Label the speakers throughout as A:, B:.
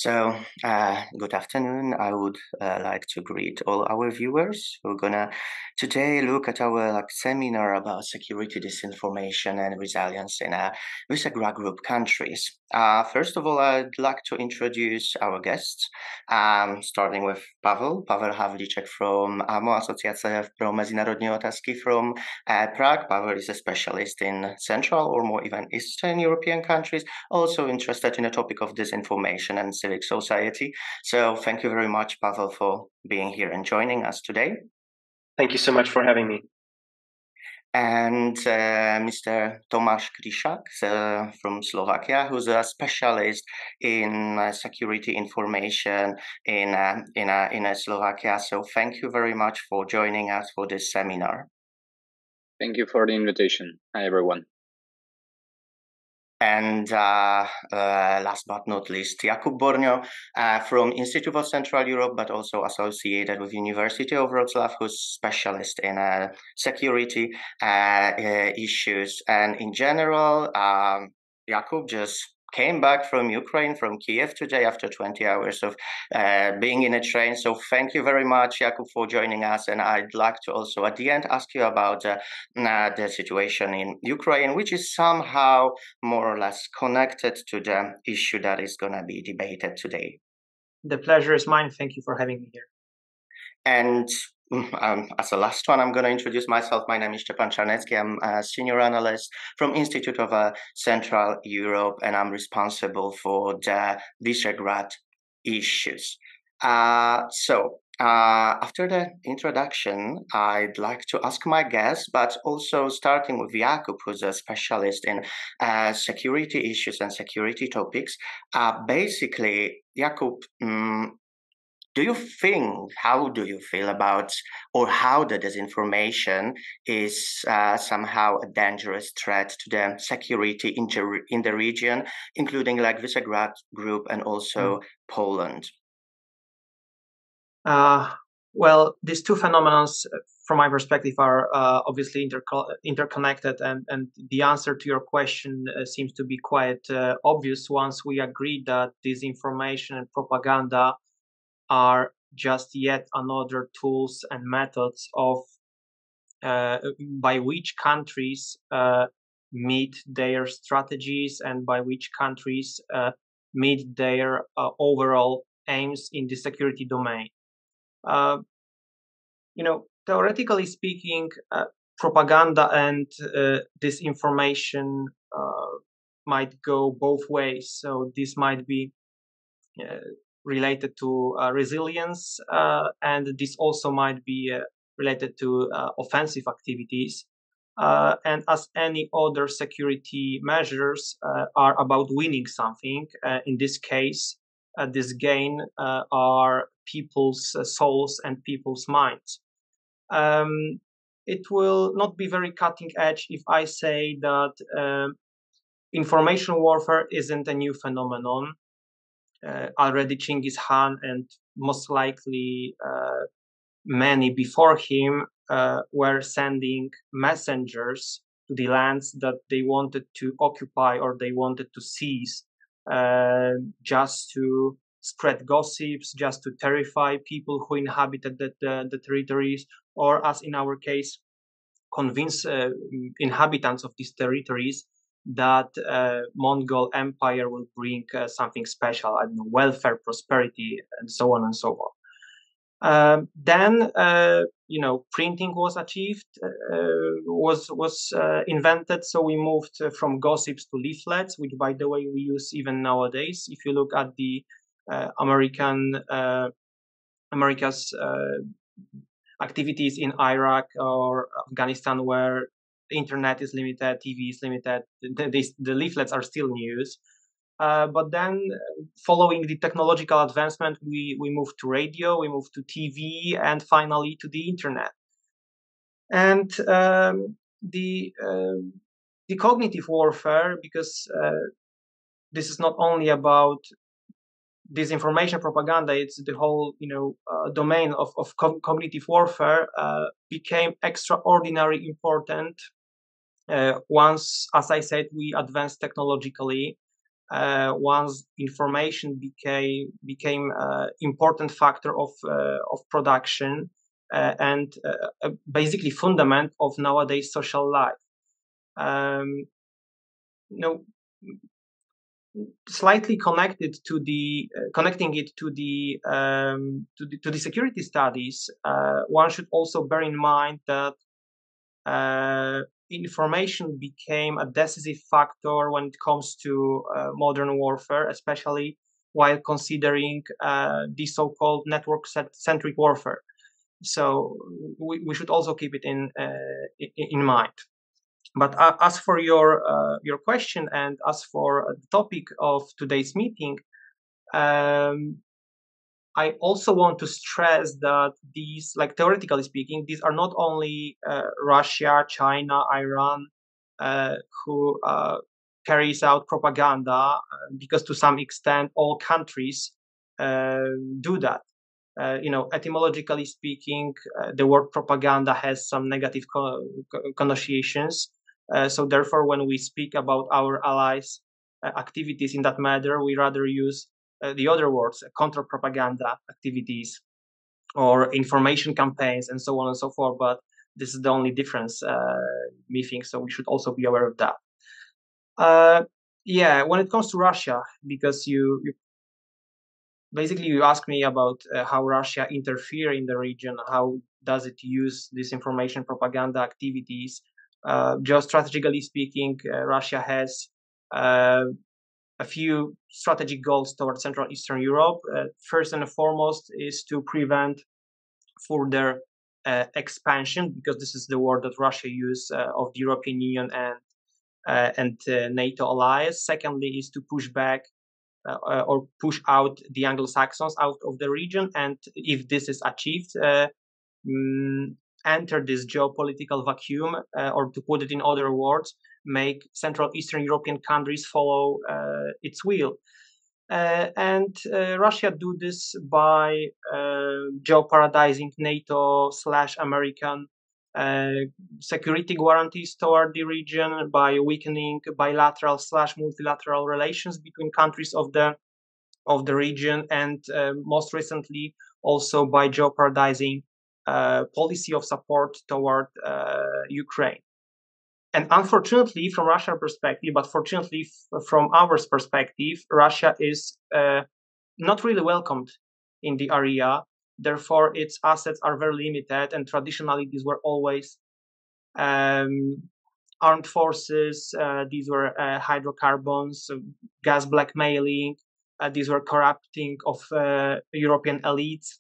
A: Good afternoon. I would like to greet all our viewers. We're gonna today look at our seminar about security, disinformation, and resilience in Visegrad Group countries. First of all, I'd like to introduce our guests, starting with Pavel Havlíček from Asociace pro mezinárodní otázky from Prague. Pavel is a specialist in Central or more even Eastern European countries, also interested in the topic of disinformation and civic society. So thank you very much, Pavel, for being here and joining us today.
B: Thank you so much for having me.
A: And Mr. Tomáš Kriššák from Slovakia, who's a specialist in security information in Slovakia. So thank you very much for joining us for this seminar.
C: Thank you for the invitation. Hi, everyone.
A: And last but not least, Jakub Bornio from Institute of Central Europe, but also associated with University of Wrocław, who's specialist in security issues. And in general, Jakub just came back from Ukraine, from Kiev today after 20 hours of being in a train. So thank you very much, Jakub, for joining us. And I'd like to also at the end ask you about the situation in Ukraine, which is somehow more or less connected to the issue that is going to be debated today.
B: The pleasure is mine. Thank you for having me here.
A: And as the last one, I'm going to introduce myself. My name is Szczepan Czarnecki. I'm a senior analyst from Institute of Central Europe, and I'm responsible for the Visegrad issues. After the introduction, I'd like to ask my guests, but also starting with Jakub, who's a specialist in security issues and security topics. Basically, Jakub, how do you feel about, or how the disinformation is somehow a dangerous threat to the security in the region, including like Visegrad Group and also Poland?
B: Well, these two phenomena, from my perspective, are obviously interconnected, and the answer to your question seems to be quite obvious once we agree that disinformation and propaganda are just yet another tools and methods of by which countries meet their strategies and by which countries meet their overall aims in the security domain. Theoretically speaking, propaganda and disinformation might go both ways. So this might be related to resilience, and this also might be related to offensive activities. And as any other security measures are about winning something, in this case, this gain are people's souls and people's minds. It will not be very cutting edge if I say that information warfare isn't a new phenomenon. Already Genghis Khan and most likely many before him were sending messengers to the lands that they wanted to occupy or they wanted to seize, just to spread gossips, just to terrify people who inhabited the territories, or as in our case, convince inhabitants of these territories that Mongol Empire will bring something special, welfare, prosperity, and so on and so on. Then, printing was achieved, was invented. So we moved from gossips to leaflets, which, by the way, we use even nowadays. If you look at the America's activities in Iraq or Afghanistan, where the internet is limited, TV is limited, the leaflets are still in use. But then, following the technological advancement, we moved to radio, we moved to TV, and finally to the internet. And the cognitive warfare, because this is not only about disinformation propaganda, it's the whole domain of cognitive warfare, became extraordinarily important once, as I said, we advanced technologically. once information became important factor of production and basically fundament of nowadays social life. Slightly connected to the connecting it to the security studies, one should also bear in mind that information became a decisive factor when it comes to modern warfare, especially while considering the so-called network-centric warfare. So we should also keep it in mind. But as for your question and as for the topic of today's meeting, I also want to stress that these, like theoretically speaking, these are not only Russia, China, Iran, who carries out propaganda, because to some extent all countries do that. Etymologically speaking, the word propaganda has some negative connotations. So therefore, when we speak about our allies' activities in that matter, we rather use the other words, counter-propaganda activities or information campaigns and so on and so forth. But this is the only difference, methinks, so we should also be aware of that. When it comes to Russia, because you asked me about how Russia interfere in the region, how does it use disinformation propaganda activities. Geostrategically speaking, Russia has a few strategic goals towards Central Eastern Europe. First and foremost is to prevent further expansion, because this is the word that Russia uses of the European Union and NATO allies. Secondly is to push back or push out the Anglo-Saxons out of the region, and if this is achieved, enter this geopolitical vacuum, or to put it in other words, make Central Eastern European countries follow its will. And Russia do this by jeopardizing NATO/American security guarantees toward the region, by weakening bilateral/multilateral relations between countries of the region, and most recently also by jeopardizing policy of support toward Ukraine. And unfortunately, from Russia's perspective, but fortunately from our perspective, Russia is not really welcomed in the area. Therefore, its assets are very limited, and traditionally these were always armed forces. These were hydrocarbons, gas blackmailing. These were corrupting of European elites,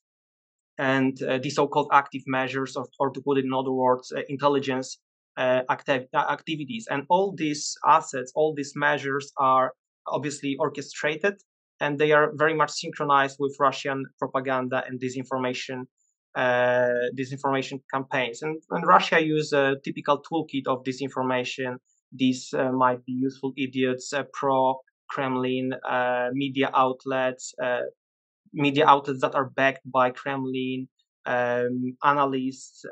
B: and the so-called active measures, or to put it in other words, intelligence activities. And all these assets, all these measures are obviously orchestrated, and they are very much synchronized with Russian propaganda and disinformation campaigns. And Russia use a typical toolkit of disinformation. These might be useful idiots, pro-Kremlin media outlets that are backed by Kremlin, analysts,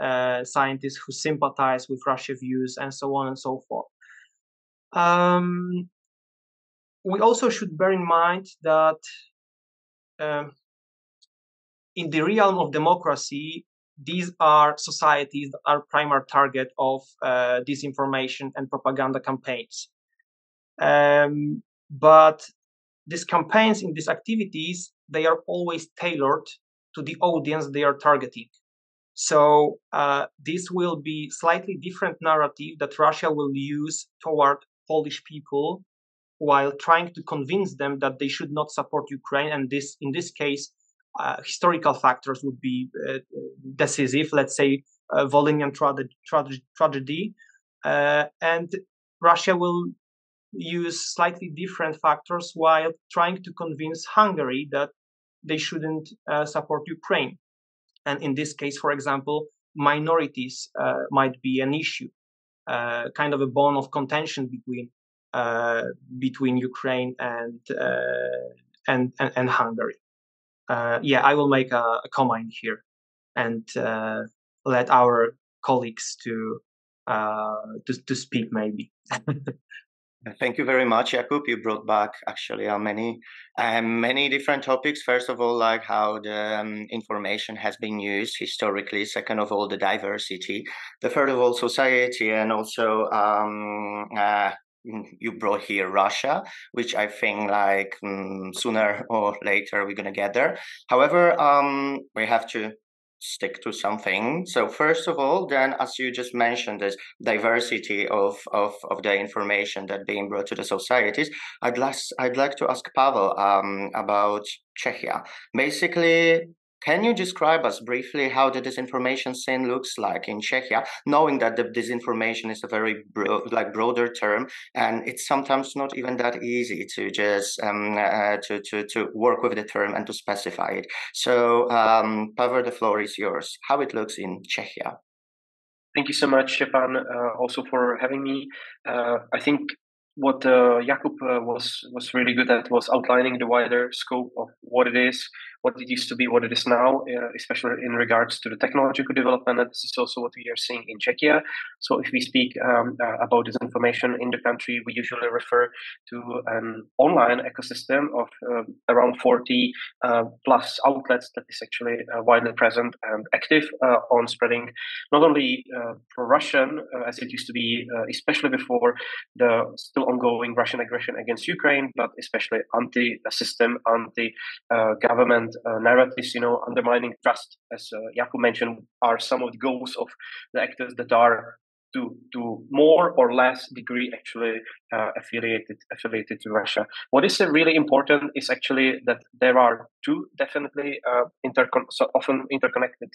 B: scientists who sympathize with Russia's views, and so on and so forth. We also should bear in mind that in the realm of democracy, these are societies that are primary target of disinformation and propaganda campaigns. But these campaigns in these activities, they are always tailored to the audience they are targeting. So this will be slightly different narrative that Russia will use toward Polish people while trying to convince them that they should not support Ukraine. And this, in this case, historical factors would be decisive. Let's say Volhynian tragedy, and Russia will use slightly different factors while trying to convince Hungary that they shouldn't support Ukraine. And in this case, for example, minorities might be an issue, kind of a bone of contention between Ukraine and Hungary. I will make a comment here and let our colleagues to speak maybe.
A: Thank you very much, Jakub. You brought back actually many different topics. First of all, like how the information has been used historically. Second of all, the diversity. The third of all, society, and also you brought here Russia, which I think like sooner or later we're gonna get there. However, we have to stick to something. So first of all, then, as you just mentioned, this diversity of the information that being brought to the societies, I'd like to ask Pavel about Czechia. Basically, can you describe us briefly how the disinformation scene looks like in Czechia, knowing that the disinformation is a very broader term, and it's sometimes not even that easy to just to work with the term and to specify it. So, Pavel, the floor is yours. How it looks in Czechia.
D: Thank you so much, Szczepan, also for having me. I think what Jakub was really good at was outlining the wider scope of what it is, what it used to be, what it is now, especially in regards to the technological development. And this is also what we are seeing in Czechia. So if we speak about disinformation in the country, we usually refer to an online ecosystem of around 40 plus outlets that is actually widely present and active on spreading not only pro-Russian, as it used to be, especially before the still ongoing Russian aggression against Ukraine, but especially anti-system, anti-government narratives, undermining trust, as Jakub mentioned, are some of the goals of the actors that are to more or less degree actually affiliated to Russia. What is really important is actually that there are two definitely often interconnected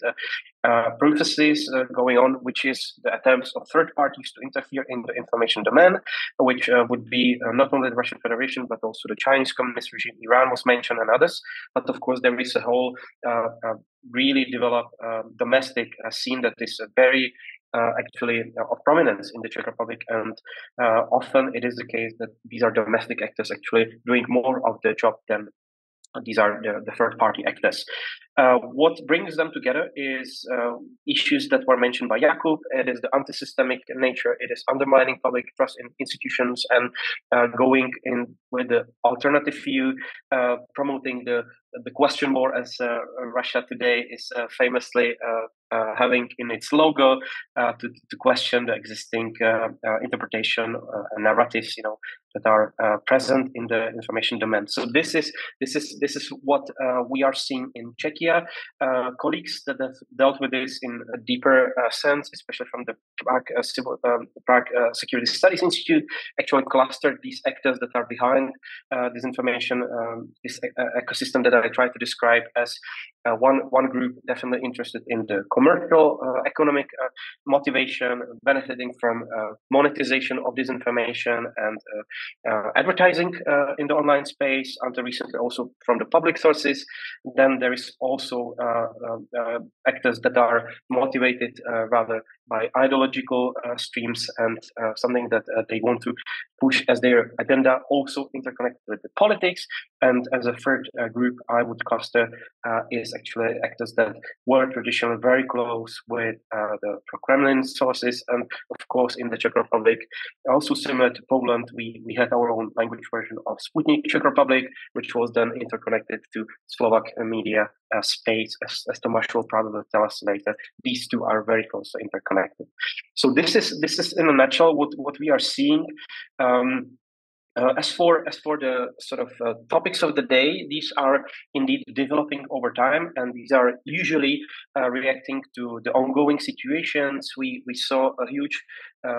D: processes going on, which is the attempts of third parties to interfere in the information domain, which would be not only the Russian Federation but also the Chinese Communist regime, Iran was mentioned, and others. But of course, there is a whole really developed domestic scene that is very actually of prominence in the Czech Republic, and often it is the case that these are domestic actors actually doing more of the job than these are the third-party actors. What brings them together is issues that were mentioned by Jakub. It is the anti-systemic nature. It is undermining public trust in institutions and going in with the alternative view, promoting the question more, as Russia today is famously having in its logo, to question the existing interpretation and narratives, that are present in the information domain. So this is what we are seeing in Czechia. Colleagues that have dealt with this in a deeper sense, especially from the Prague Security Studies Institute, actually clustered these actors that are behind this information, this ecosystem that I try to describe as one group definitely interested in the commercial, economic motivation, benefiting from monetization of this information and advertising in the online space, until recently also from the public sources. Then there is also actors that are motivated rather by ideological streams and something that they want to push as their agenda, also interconnected with the politics. And as a third group, I would cluster is actually actors that were traditionally very close with the pro-Kremlin sources. And of course, in the Czech Republic, also similar to Poland, we had our own language version of Sputnik Czech Republic, which was then interconnected to Slovak media space, as Tomáš will probably tell us later. These two are very closely interconnected. So this is in a nutshell what we are seeing. As for the sort of topics of the day, these are indeed developing over time, and these are usually reacting to the ongoing situations. We saw a huge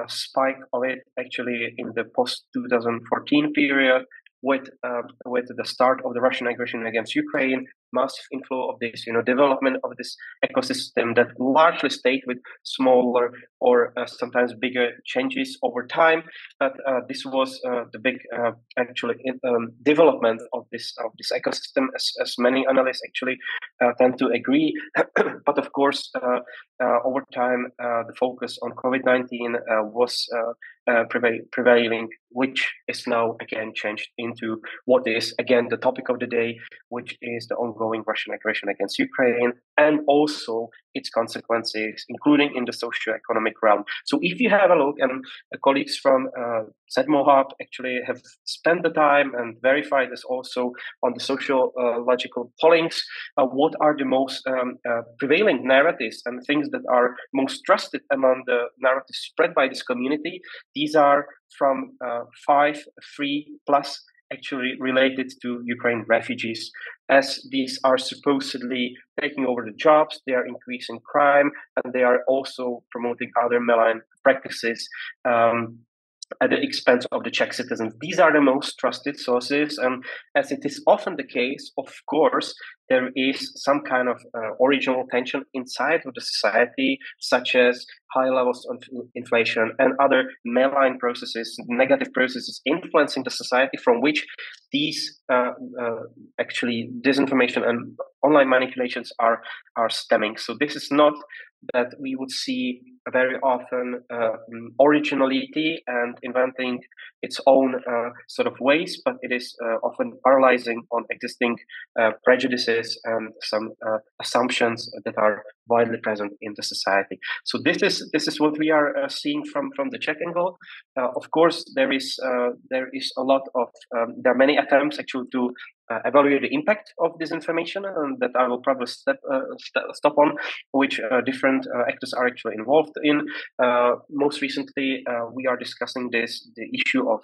D: spike of it actually in the post-2014 period with the start of the Russian aggression against Ukraine, massive inflow of this, development of this ecosystem that largely stayed with smaller or sometimes bigger changes over time. But this was the big actually development of this ecosystem, as many analysts actually tend to agree. But of course, over time, the focus on COVID-19 was prevailing, which is now again changed into what is again the topic of the day, which is the ongoing ongoing Russian aggression against Ukraine, and also its consequences, including in the socio-economic realm. So if you have a look, and colleagues from ZMOHub actually have spent the time and verified this also on the sociological pollings, what are the most prevailing narratives and things that are most trusted among the narratives spread by this community. These are from 5, 3 plus, actually related to Ukraine refugees, as these are supposedly taking over the jobs, they are increasing crime, and they are also promoting other malign practices at the expense of the Czech citizens. These are the most trusted sources, and as it is often the case, of course, there is some kind of original tension inside of the society, such as high levels of inflation and other malign processes, negative processes influencing the society, from which these actually disinformation and online manipulations are stemming. So this is not that we would see very often originality and inventing its own sort of ways, but it is often paralyzing on existing prejudices and some assumptions that are widely present in the society. So this is what we are seeing from the Czech angle. Of course, there is a lot of there are many attempts actually to evaluate the impact of disinformation, and that I will probably stop on, which different actors are actually involved in. Most recently, we are discussing the issue of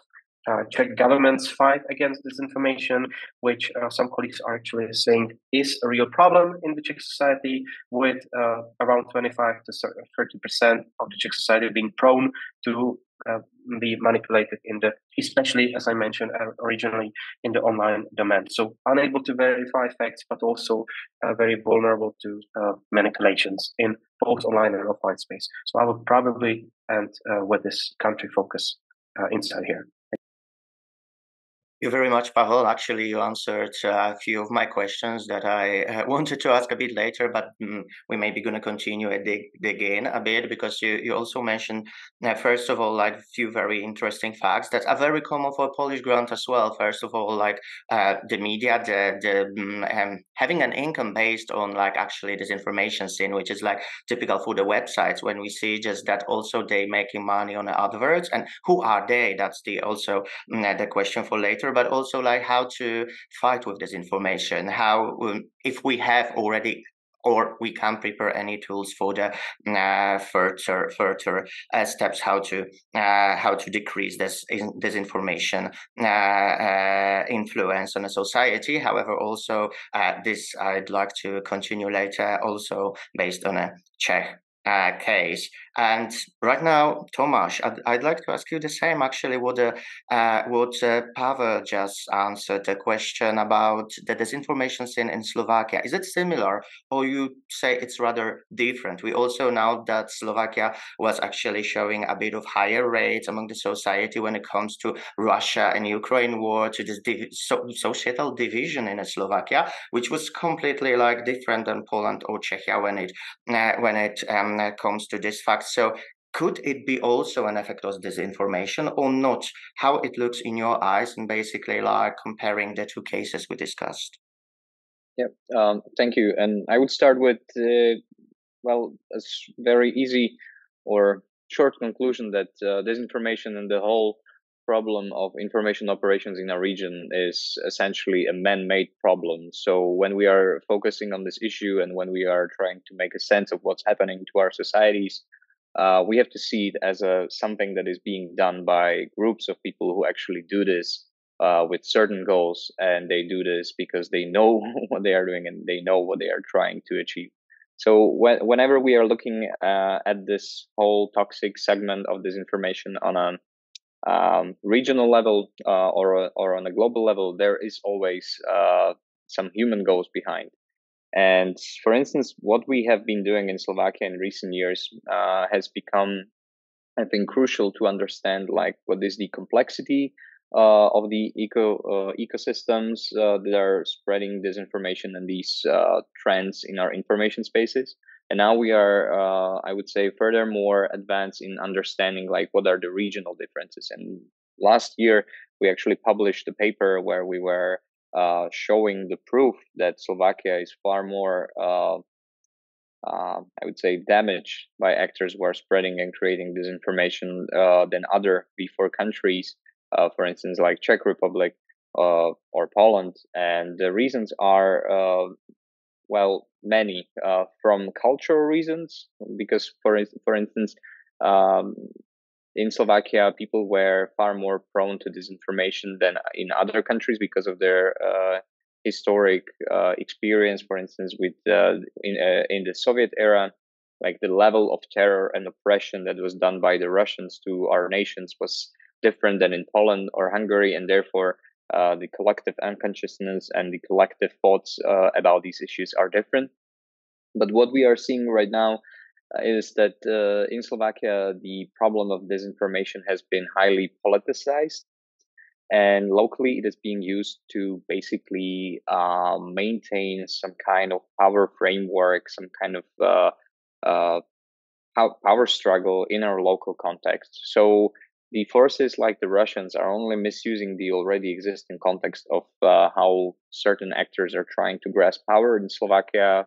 D: Czech government's fight against disinformation, which some colleagues are actually saying is a real problem in the Czech society, with around 25 to 30% of the Czech society being prone to be manipulated especially, as I mentioned originally, in the online domain. So unable to verify facts, but also very vulnerable to manipulations in both online and offline space. So I will probably end with this country focus inside here.
A: Thank you very much, Pavel. Actually, you answered a few of my questions that I wanted to ask a bit later, but we may be going to continue and dig in a bit, because you also mentioned, first of all, like a few very interesting facts that are very common for Polish ground as well. First of all, like the media, having an income based on like actually this information scene, which is like typical for the websites, when we see just that also they making money on the adverts, and who are they? That's also the question for later. But also like how to fight with this information, how if we have already or we can prepare any tools for the further steps, how to decrease this disinformation influence on a society. However, also this I'd like to continue later, also based on a Czech case. And right now, Tomáš, I'd like to ask you the same. Actually, what Pavel just answered, the question about the disinformation scene in Slovakia. Is it similar, or you say it's rather different? We also know that Slovakia was actually showing a bit of higher rates among the society when it comes to Russia and Ukraine war, to this societal division in Slovakia, which was completely like different than Poland or Czechia when it comes to this fact. So could it be also an effect of disinformation or not? How it looks in your eyes, and basically like comparing the two cases we discussed.
C: Yep. Thank you. And I would start with, a very easy or short conclusion that disinformation and the whole problem of information operations in our region is essentially a man-made problem. So when we are focusing on this issue and when we are trying to make a sense of what's happening to our societies, we have to see it as something that is being done by groups of people who actually do this with certain goals, and they do this because they know what they are doing and they know what they are trying to achieve. So whenever we are looking at this whole toxic segment of disinformation on a regional level or on a global level, there is always some human goals behind. And for instance, what we have been doing in Slovakia in recent years has become, I think, crucial to understand like what is the complexity of the ecosystems that are spreading disinformation and these trends in our information spaces. And now we are, I would say, furthermore advanced in understanding like what are the regional differences. And last year, we actually published a paper where we were showing the proof that Slovakia is far more, I would say, damaged by actors who are spreading and creating disinformation than other V4 countries, for instance, like Czech Republic or Poland. And the reasons are, well, many, from cultural reasons, because for instance, in Slovakia, people were far more prone to disinformation than in other countries because of their historic experience. For instance, with in the Soviet era, like the level of terror and oppression that was done by the Russians to our nations was different than in Poland or Hungary, and therefore the collective unconsciousness and the collective thoughts about these issues are different. But what we are seeing right now is that in Slovakia, the problem of disinformation has been highly politicized, and locally it is being used to basically maintain some kind of power framework, some kind of power struggle in our local context. So the forces like the Russians are only misusing the already existing context of how certain actors are trying to grasp power in Slovakia.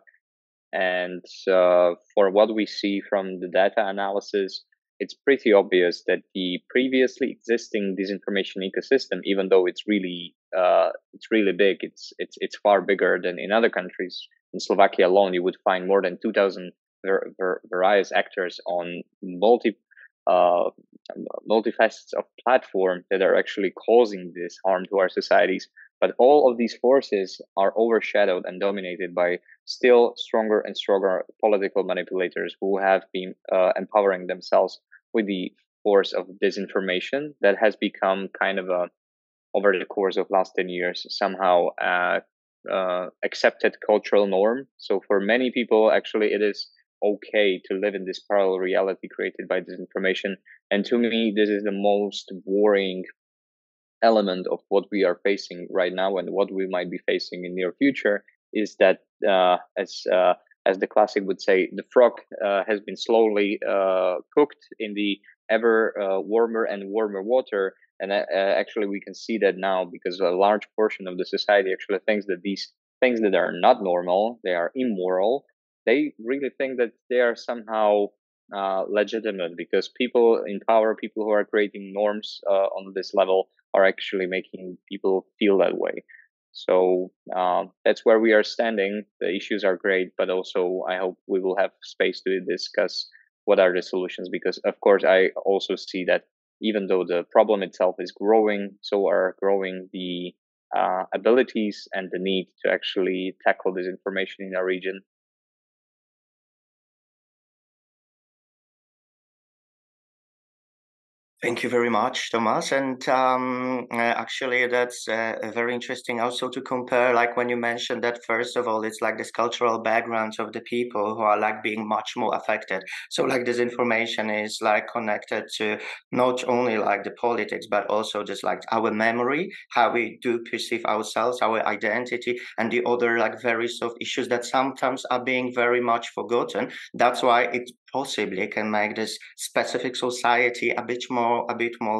C: And for what we see from the data analysis, it's pretty obvious that the previously existing disinformation ecosystem, even though it's really big, it's far bigger than in other countries. In Slovakia alone, you would find more than 2,000 various actors on multifacets of platform that are actually causing this harm to our societies. But all of these forces are overshadowed and dominated by still stronger and stronger political manipulators who have been empowering themselves with the force of disinformation that has become kind of over the course of last 10 years, somehow accepted cultural norm. So for many people, actually, it is okay to live in this parallel reality created by disinformation. And to me, this is the most worrying element of what we are facing right now and what we might be facing in near future is that, as the classic would say, the frog has been slowly cooked in the ever warmer and warmer water. And actually, we can see that now because a large portion of the society actually thinks that these things that are not normal, they are immoral. They really think that they are somehow legitimate because people in power, people who are creating norms on this level, are actually making people feel that way. So that's where we are standing. The issues are great, but also I hope we will have space to discuss what are the solutions, because of course I also see that even though the problem itself is growing, so are growing the abilities and the need to actually tackle this information in our region.
A: Thank you very much, Tomáš. And actually, that's very interesting also to compare, like when you mentioned that, first of all, it's like this cultural background of the people who are like being much more affected. So like this information is like connected to not only like the politics, but also just like our memory, how we do perceive ourselves, our identity, and the other like very soft issues that sometimes are being very much forgotten. That's why it possibly can make this specific society a bit more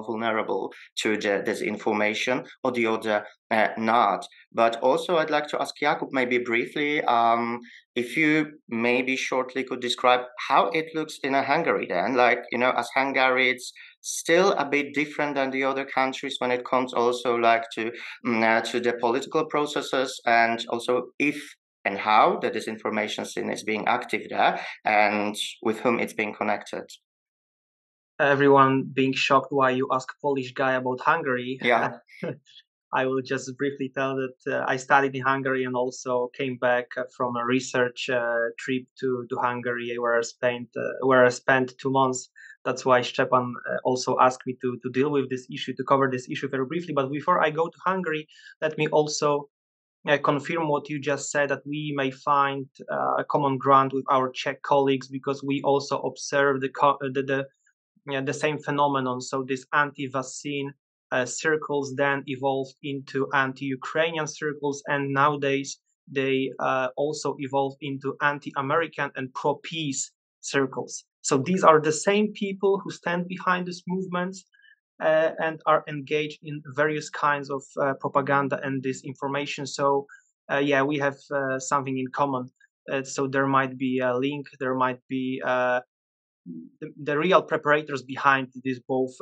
A: vulnerable to the disinformation, or the other not. But also I'd like to ask Jakub maybe briefly, if you maybe shortly could describe how it looks in Hungary then, like, you know, as Hungary, it's still a bit different than the other countries when it comes also like to the political processes, and also if and how the disinformation scene is being active there, and with whom it's being connected.
B: Everyone being shocked why you ask Polish guy about Hungary.
A: Yeah.
B: I will just briefly tell that I studied in Hungary and also came back from a research trip to Hungary where I spent 2 months. That's why Szczepan also asked me to deal with this issue, to cover this issue very briefly. But before I go to Hungary, let me also confirm what you just said, that we may find a common ground with our Czech colleagues, because we also observe the same phenomenon. So this anti-vaccine circles then evolved into anti-Ukrainian circles, and nowadays they also evolve into anti-American and pro-peace circles. So these are the same people who stand behind these movements, and are engaged in various kinds of propaganda and disinformation. So yeah, we have something in common. So there might be a link, there might be the real preparators behind these both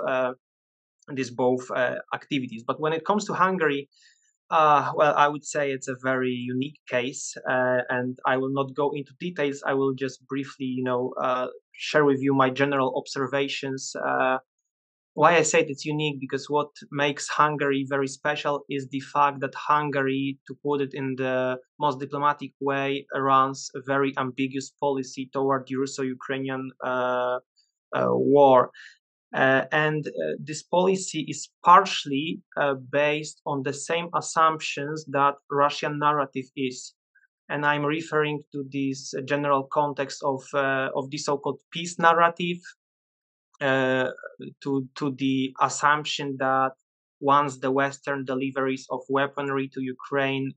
B: activities. But when it comes to Hungary, well, I would say it's a very unique case, and I will not go into details. I will just briefly, share with you my general observations. Why I said it's unique, because what makes Hungary very special is the fact that Hungary, to put it in the most diplomatic way, runs a very ambiguous policy toward the Russo-Ukrainian war. And this policy is partially based on the same assumptions that Russian narrative is. And I'm referring to this general context of the so-called peace narrative, to the assumption that once the Western deliveries of weaponry to Ukraine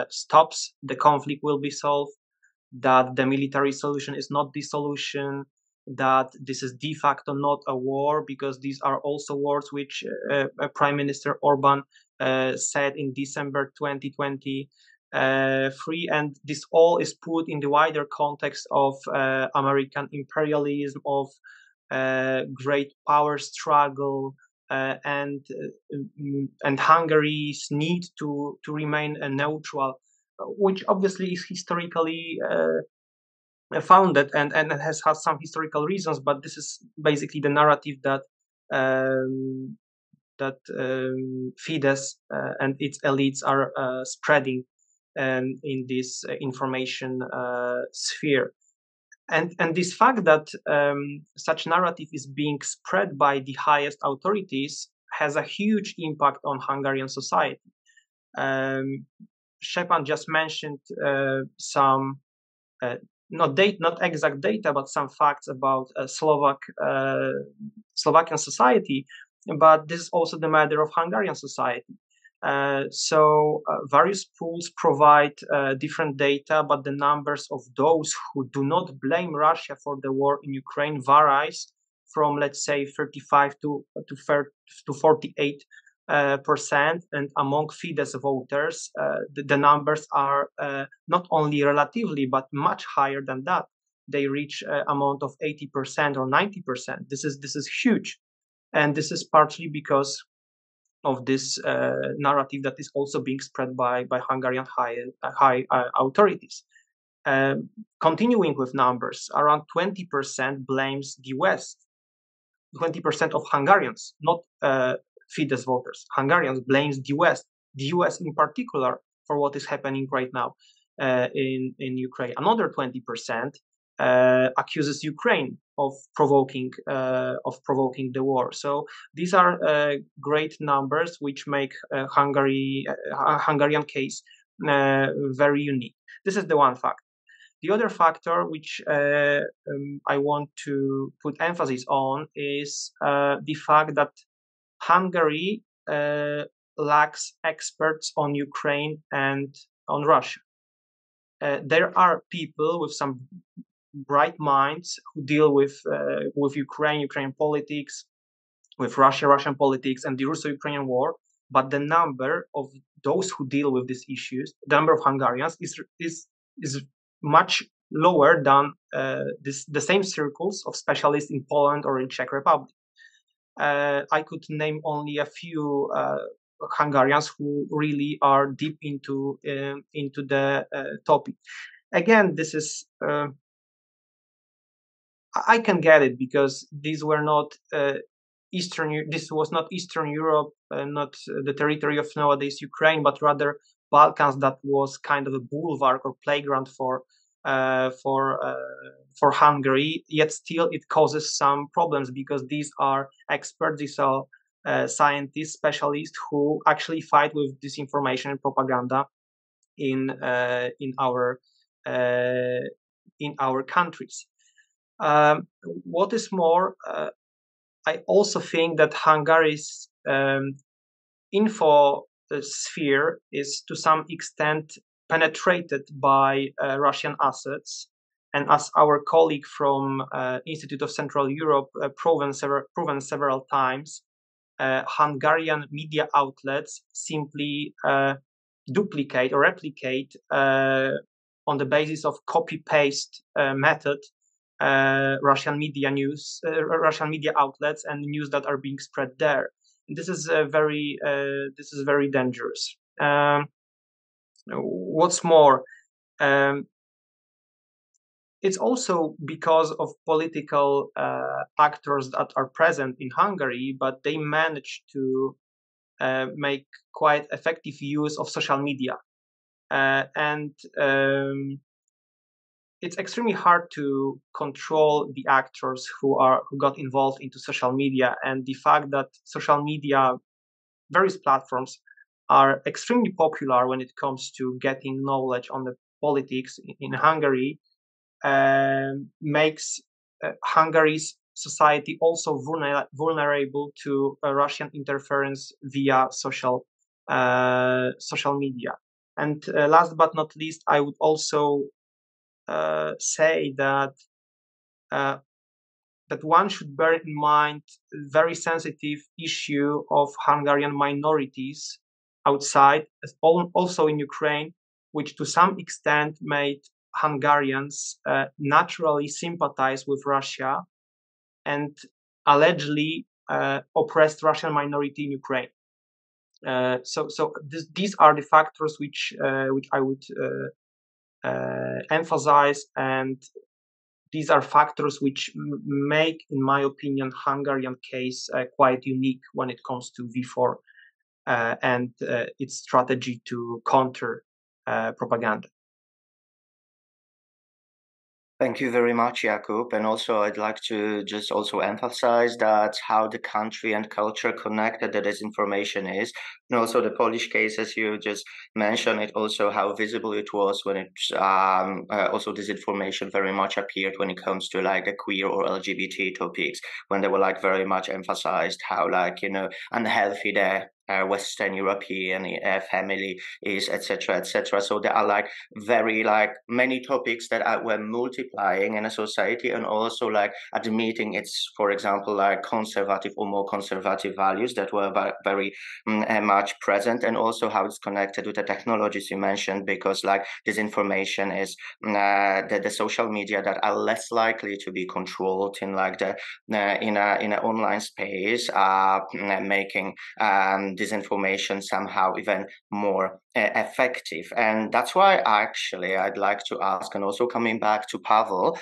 B: stops, the conflict will be solved, that the military solution is not the solution, that this is de facto not a war, because these are also words which Prime Minister Orban said in December 2023, and this all is put in the wider context of American imperialism, of great power struggle, and Hungary's need to remain neutral, which obviously is historically founded and has some historical reasons. But this is basically the narrative that Fidesz and its elites are spreading in this information sphere. And this fact that such narrative is being spread by the highest authorities has a huge impact on Hungarian society. Szczepan just mentioned some not exact data, but some facts about Slovakian society. But this is also the matter of Hungarian society. So various pools provide different data, but the numbers of those who do not blame Russia for the war in Ukraine varies from, let's say, 35 to 48%. And among Fidesz voters, the numbers are not only relatively, but much higher than that. They reach amount of 80% or 90%. This is huge, and this is partly because of this narrative that is also being spread by Hungarian high authorities. Continuing with numbers, around 20% blames the West. 20% of Hungarians, not Fidesz voters, Hungarians blames the West in particular, for what is happening right now in Ukraine. Another 20% accuses Ukraine of provoking the war. So these are great numbers which make Hungarian case very unique. This is the one factor. The other factor which I want to put emphasis on is the fact that Hungary lacks experts on Ukraine and on Russia. There are people with some bright minds who deal with Ukrainian politics, with Russian politics, and the Russo-Ukrainian war. But the number of those who deal with these issues, the number of Hungarians, is much lower than the same circles of specialists in Poland or in Czech Republic. I could name only a few Hungarians who really are deep into the topic. Again, this is I can get it, because these were not this was not Eastern Europe, not the territory of nowadays Ukraine, but rather Balkans. That was kind of a bulwark or playground for Hungary. Yet still, it causes some problems, because these are experts, these are scientists, specialists who actually fight with disinformation and propaganda in our countries. What is more, I also think that Hungary's info sphere is to some extent penetrated by Russian assets. And as our colleague from Institute of Central Europe proven several times, Hungarian media outlets simply duplicate or replicate on the basis of copy-paste method Russian media outlets and news that are being spread there. And this is very dangerous. What's more, it's also because of political actors that are present in Hungary, but they manage to make quite effective use of social media. And it's extremely hard to control the actors who got involved into social media. And the fact that social media, various platforms, are extremely popular when it comes to getting knowledge on the politics in Hungary makes Hungary's society also vulnerable to Russian interference via social media. And last but not least, I would also say that one should bear in mind the very sensitive issue of Hungarian minorities outside, also in Ukraine, which to some extent made Hungarians naturally sympathize with Russia and allegedly oppressed Russian minority in Ukraine. So these are the factors which I would emphasize, and these are factors which make, in my opinion, Hungarian case quite unique when it comes to V4 and its strategy to counter propaganda.
A: Thank you very much, Jakub. And also, I'd like to just also emphasize that how the country and culture connected the disinformation is. And also the Polish case, as you just mentioned, it also how visible it was when it also disinformation very much appeared when it comes to like the queer or LGBT topics, when they were like very much emphasized how like, you know, unhealthy the Western European family is, etc., etc. So there are like very like many topics that were multiplying in a society, and also like admitting it's, for example, like conservative or more conservative values that were very much present, and also how it's connected with the technologies you mentioned, because like disinformation is the social media that are less likely to be controlled in like the in an online space, making disinformation somehow even more effective. And that's why actually I'd like to ask, and also coming back to Pavel,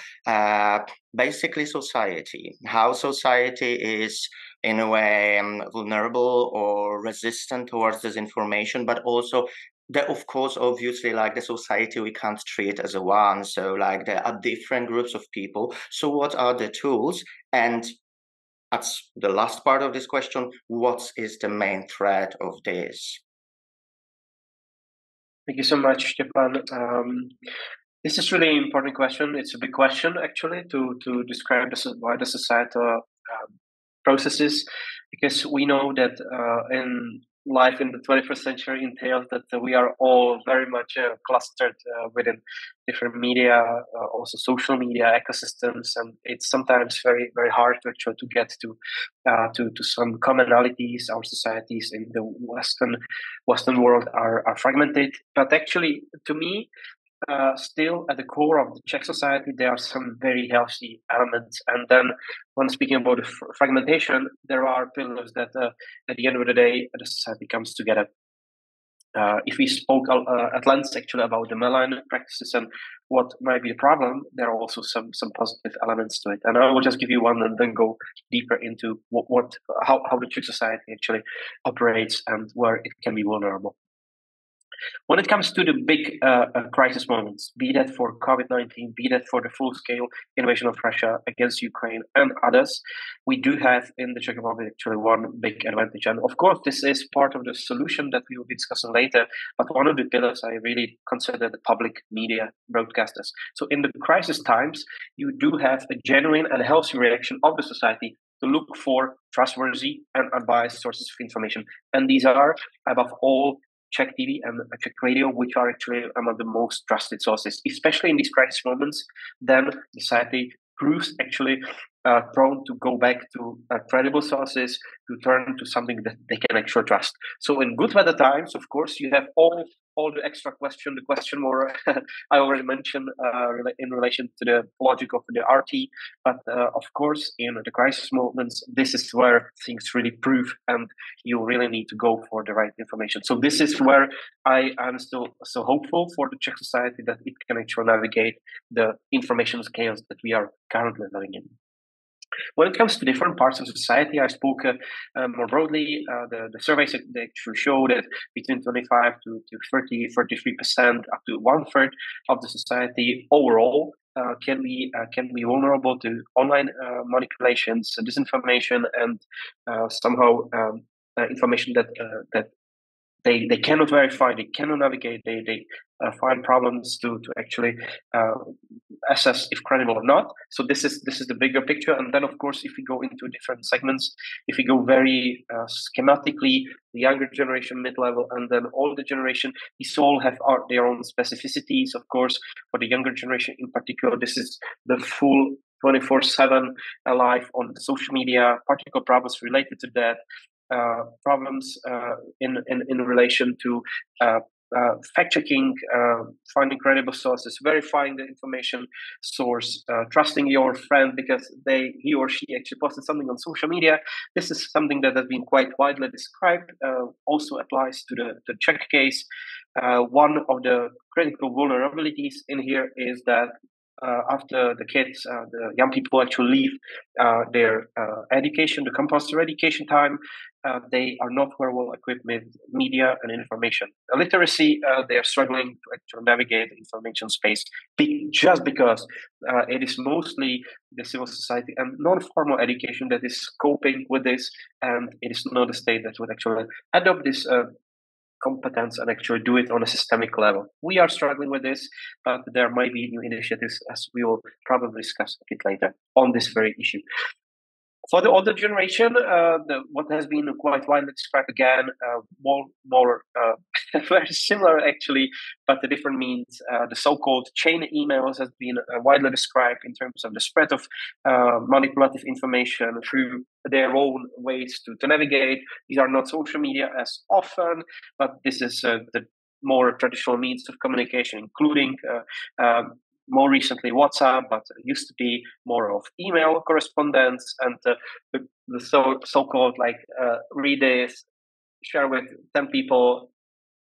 A: basically society, how society is in a way vulnerable or resistant towards disinformation, but also of course, obviously, like the society, we can't treat as a one. So like there are different groups of people. So what are the tools? And that's the last part of this question. What is the main threat of this?
D: Thank you so much, Szczepan. This is really an important question. It's a big question, actually, to describe why the societal processes, because we know that in life in the 21st century entails that we are all very much clustered within different media, also social media ecosystems, and it's sometimes very, very hard to actually to get to some commonalities. Our societies in the Western world are fragmented, but actually, to me, still at the core of the Czech society, there are some very healthy elements. And then when speaking about the fragmentation, there are pillars that at the end of the day, the society comes together. If we spoke at length actually about the malign practices and what might be the problem, there are also some positive elements to it. And I will just give you one and then go deeper into how the Czech society actually operates and where it can be vulnerable. When it comes to the big crisis moments, be that for COVID-19, be that for the full-scale invasion of Russia against Ukraine and others, we do have in the Czech Republic actually one big advantage. And of course, this is part of the solution that we will be discussing later. But one of the pillars I really consider the public media broadcasters. So in the crisis times, you do have a genuine and healthy reaction of the society to look for trustworthy and unbiased sources of information. And these are, above all, Czech TV and Czech radio, which are actually among the most trusted sources, especially in these crisis moments. Then society proves actually prone to go back to credible sources, to turn to something that they can actually trust. So in good weather times, of course, you have all the extra the question more I already mentioned in relation to the logic of the RT. But of course, in the crisis moments, this is where things really prove, and you really need to go for the right information. So this is where I am still so hopeful for the Czech society that it can actually navigate the information chaos that we are currently living in. When it comes to different parts of society, I spoke more broadly. The surveys they actually show that between 25 to 30, 33%, up to 1/3 of the society overall can be vulnerable to online manipulations, disinformation, and somehow information that they cannot verify, they cannot navigate, they find problems to actually assess if credible or not. So this is the bigger picture. And then, of course, if we go into different segments, if we go very schematically, the younger generation, mid-level, and then older generation, these all have their own specificities. Of course, for the younger generation in particular, this is the full 24/7 life on social media, particular problems related to that. Problems in relation to fact-checking, finding credible sources, verifying the information source, trusting your friend because he or she actually posted something on social media. This is something that has been quite widely described. Also applies to the Czech case. One of the critical vulnerabilities in here is that after the kids, the young people actually leave their education, the compulsory education time, they are not very well equipped with media and information literacy. They are struggling to actually navigate the information space just because it is mostly the civil society and non-formal education that is coping with this, and it is not the state that would actually adopt this competence and actually do it on a systemic level. We are struggling with this, but there might be new initiatives, as we will probably discuss a bit later on this very issue. For the older generation, what has been quite widely described again, more very similar actually, but the different means. The so-called chain emails has been widely described in terms of the spread of manipulative information through their own ways to navigate. These are not social media as often, but this is the more traditional means of communication, including more recently WhatsApp, but it used to be more of email correspondence, and the so-called read this, share with 10 people,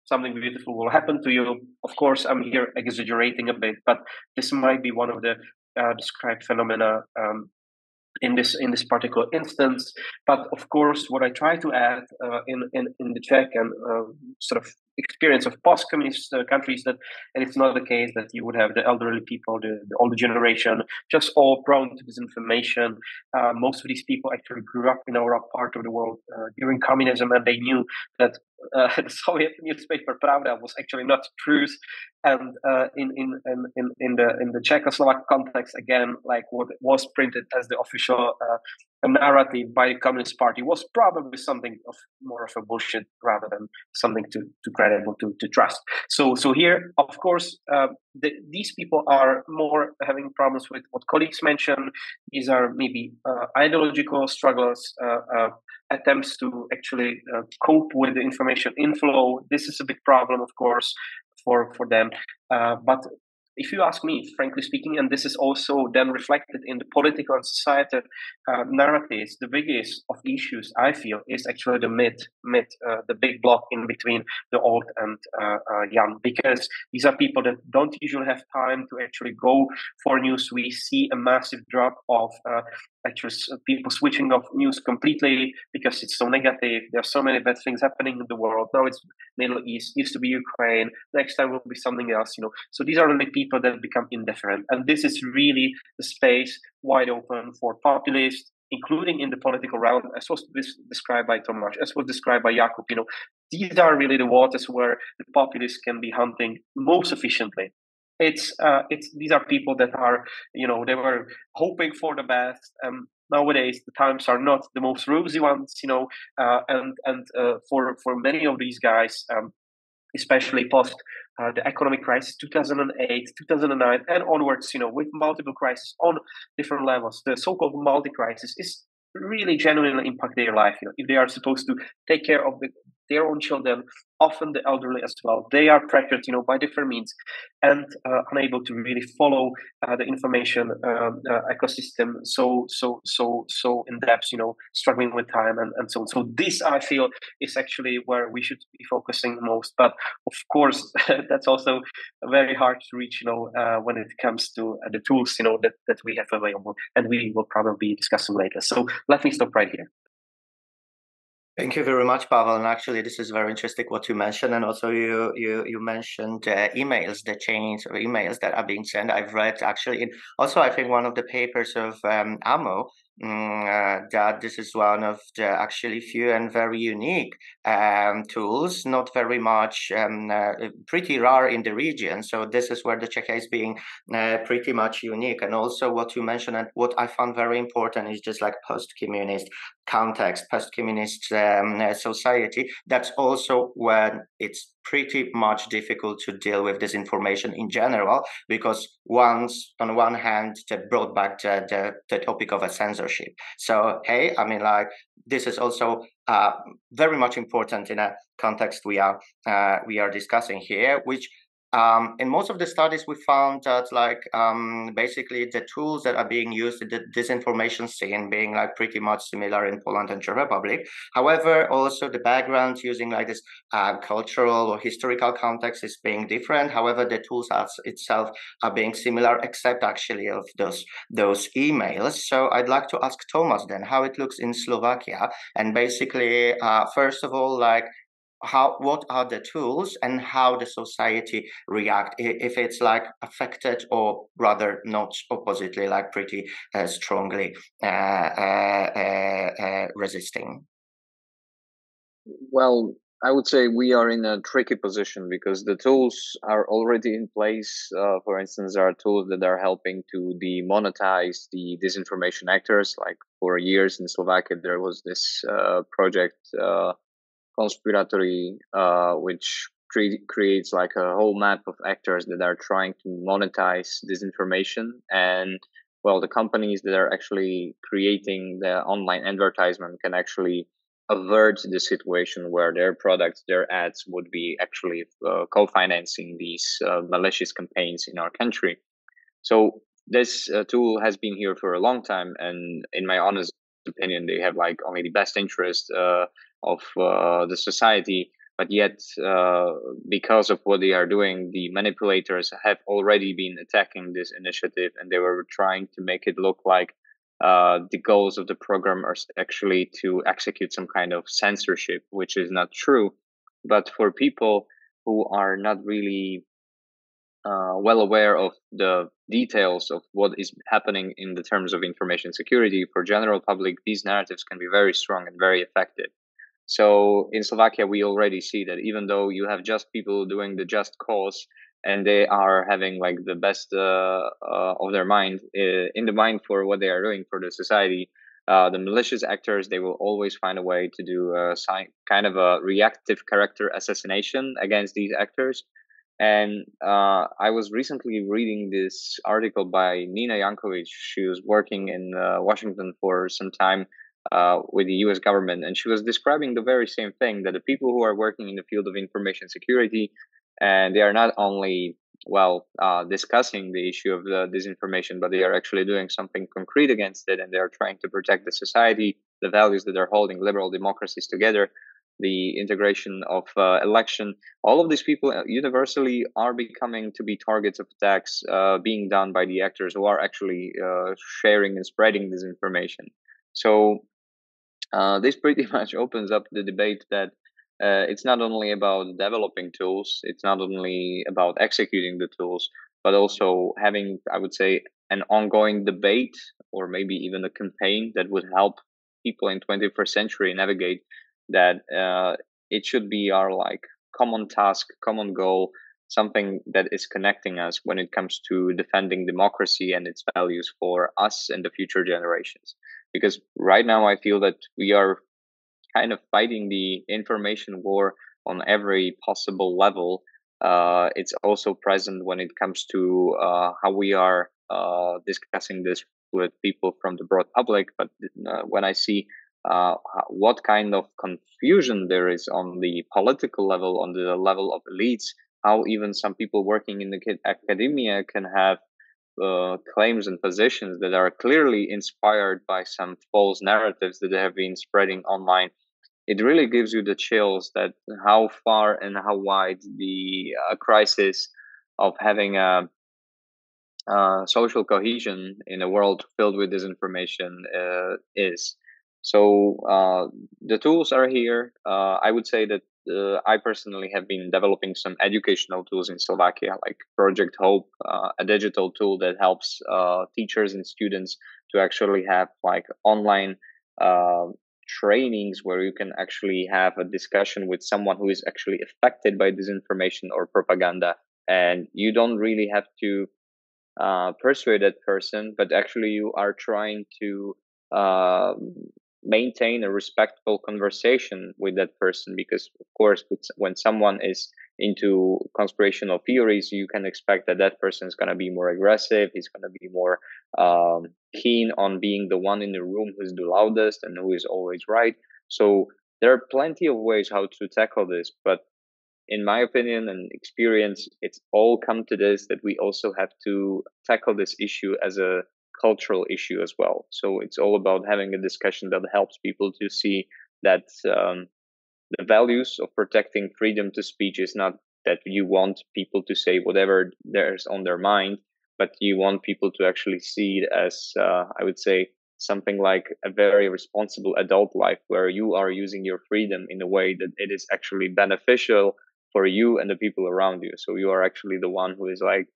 D: something beautiful will happen to you. Of course, I'm here exaggerating a bit, but this might be one of the described phenomena in this particular instance. But of course, what I try to add in the Czech and sort of experience of post-communist countries, that and it's not the case that you would have the elderly people, the older generation, just all prone to disinformation. Most of these people actually grew up in our part of the world during communism, and they knew that the Soviet newspaper Pravda was actually not truth. And in the Czechoslovak context, again, like what was printed as the official narrative by the Communist Party was probably something of more of a bullshit rather than something to credible to trust. So here, of course, these people are more having problems with what colleagues mentioned. These are maybe ideological struggles, attempts to actually cope with the information inflow. This is a big problem, of course, for them. But if you ask me, frankly speaking, and this is also then reflected in the political and societal narratives, the biggest of issues I feel is actually the big block in between the old and young, because these are people that don't usually have time to actually go for news. We see a massive drop of actually people switching off news completely because it's so negative. There are so many bad things happening in the world. Now it's Middle East, used to be Ukraine, next time will be something else, So these are the people that become indifferent. And this is really the space wide open for populists, including in the political realm, as was described by Tomáš, as was described by Jakub. These are really the waters where the populists can be hunting most efficiently. It's these are people that are, they were hoping for the best. Nowadays, the times are not the most rosy ones, and for many of these guys, especially post the economic crisis, 2008, 2009, and onwards, with multiple crises on different levels. The so-called multi-crisis is really genuinely impact their life. If they are supposed to take care of their own children, often the elderly as well, they are pressured, by different means, and unable to really follow the information ecosystem so in depth, struggling with time and so on. So this, I feel, is actually where we should be focusing most. But of course, that's also very hard to reach, when it comes to the tools, that we have available, and we will probably be discussing later. So let me stop right here.
A: Thank you very much, Pavel. And actually, this is very interesting what you mentioned. And also, you mentioned emails, the chains of emails that are being sent. I've read actually, also I think one of the papers of AMO, that this is one of the actually few and very unique tools, not very much, pretty rare in the region. So this is where the Czech is being pretty much unique. And also what you mentioned and what I found very important is just like post-communist context, post-communist society. That's also when it's pretty much difficult to deal with disinformation in general, because once on one hand they brought back the topic of a censorship. So hey, I mean, like, this is also very much important in a context we are discussing here, which in most of the studies we found that basically the tools that are being used in the disinformation scene being like pretty much similar in Poland and Czech Republic. However, also the background using like this cultural or historical context is being different. However, the tools itself are being similar, except actually of those emails. So I'd like to ask Tomáš then how it looks in Slovakia, and basically first of all, like, what are the tools and how the society react, if it's like affected or rather not, oppositely, like pretty strongly resisting?
C: Well, I would say we are in a tricky position because the tools are already in place. For instance, there are tools that are helping to demonetize the disinformation actors. Like for years in Slovakia, there was this project, Conspiratory, which creates like a whole map of actors that are trying to monetize disinformation. And well, the companies that are actually creating the online advertisement can actually avert the situation where their products, their ads would be actually co-financing these malicious campaigns in our country. So this tool has been here for a long time, and in my honest opinion, they have like only the best interest of the society. But yet, because of what they are doing, the manipulators have already been attacking this initiative, and they were trying to make it look like the goals of the program are actually to execute some kind of censorship, which is not true. But for people who are not really well aware of the details of what is happening in the terms of information security, for general public, these narratives can be very strong and very effective. So in Slovakia, we already see that even though you have just people doing the just cause, and they are having like the best of their mind in the mind for what they are doing for the society, the malicious actors, they will always find a way to do kind of a reactive character assassination against these actors. And I was recently reading this article by Nina Yankovic. She was working in Washington for some time with the US government, and she was describing the very same thing, that the people who are working in the field of information security, and they are not only discussing the issue of the disinformation, but they are actually doing something concrete against it, and they are trying to protect the society, the values that are holding liberal democracies together, the integration of election. All of these people universally are becoming to be targets of attacks being done by the actors who are actually sharing and spreading disinformation. So this pretty much opens up the debate that it's not only about developing tools, it's not only about executing the tools, but also having, I would say, an ongoing debate, or maybe even a campaign that would help people in 21st century navigate that it should be our like common task, common goal, something that is connecting us when it comes to defending democracy and its values for us and the future generations. Because right now I feel that we are kind of fighting the information war on every possible level. It's also present when it comes to how we are discussing this with people from the broad public. But when I see what kind of confusion there is on the political level, on the level of elites, how even some people working in the academia can have claims and positions that are clearly inspired by some false narratives that have been spreading online. It really gives you the chills that how far and how wide the crisis of having a social cohesion in a world filled with disinformation is. So the tools are here. I would say that I personally have been developing some educational tools in Slovakia, like Project Hope, a digital tool that helps teachers and students to actually have like online trainings where you can actually have a discussion with someone who is actually affected by disinformation or propaganda, and you don't really have to persuade that person, but actually you are trying to maintain a respectful conversation with that person, because of course when someone is into conspirational theories, you can expect that that person is going to be more aggressive, he's going to be more keen on being the one in the room who's the loudest and who is always right. So there are plenty of ways how to tackle this, but in my opinion and experience, it's all come to this, that we also have to tackle this issue as a cultural issue as well. So it's all about having a discussion that helps people to see that the values of protecting freedom to speech is not that you want people to say whatever there's on their mind, but you want people to actually see it as, I would say, something like a very responsible adult life, where you are using your freedom in a way that it is actually beneficial for you and the people around you. So you are actually the one who is like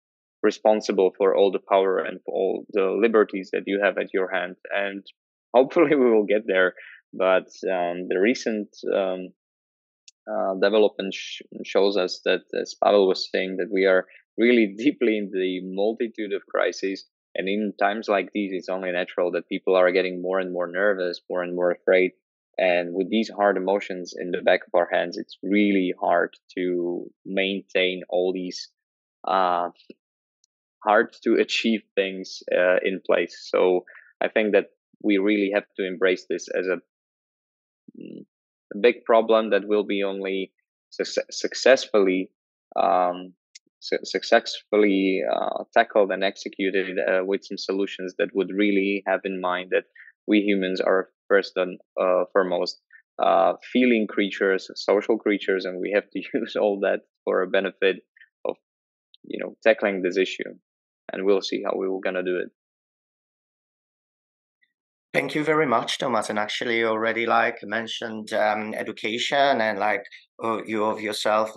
C: responsible for all the power and for all the liberties that you have at your hand. And hopefully we will get there. But the recent development shows us that, as Pavel was saying, that we are really deeply in the multitude of crises. And in times like these, it's only natural that people are getting more and more nervous, more and more afraid. And with these hard emotions in the back of our hands, it's really hard to maintain all these hard to achieve things in place. So I think that we really have to embrace this as a big problem that will be only successfully tackled and executed with some solutions that would really have in mind that we humans are first and foremost feeling creatures, social creatures, and we have to use all that for a benefit of, tackling this issue. And we'll see how we were gonna do it.
A: Thank you very much, Tomáš. And actually, you already mentioned education and you of yourself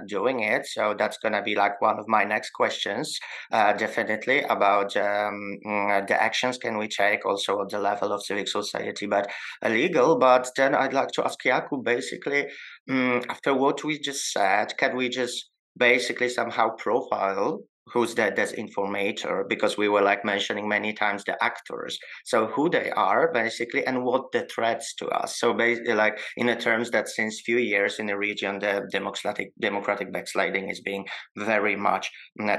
A: doing it. So that's gonna be one of my next questions, definitely about the actions can we take also at the level of civic society, but legal. But then I'd like to ask Jakub, basically, after what we just said, can we just basically somehow profile who's the disinformator, because we were mentioning many times the actors, so who they are basically and what the threats to us. So basically in the terms that since few years in the region the democratic backsliding is being very much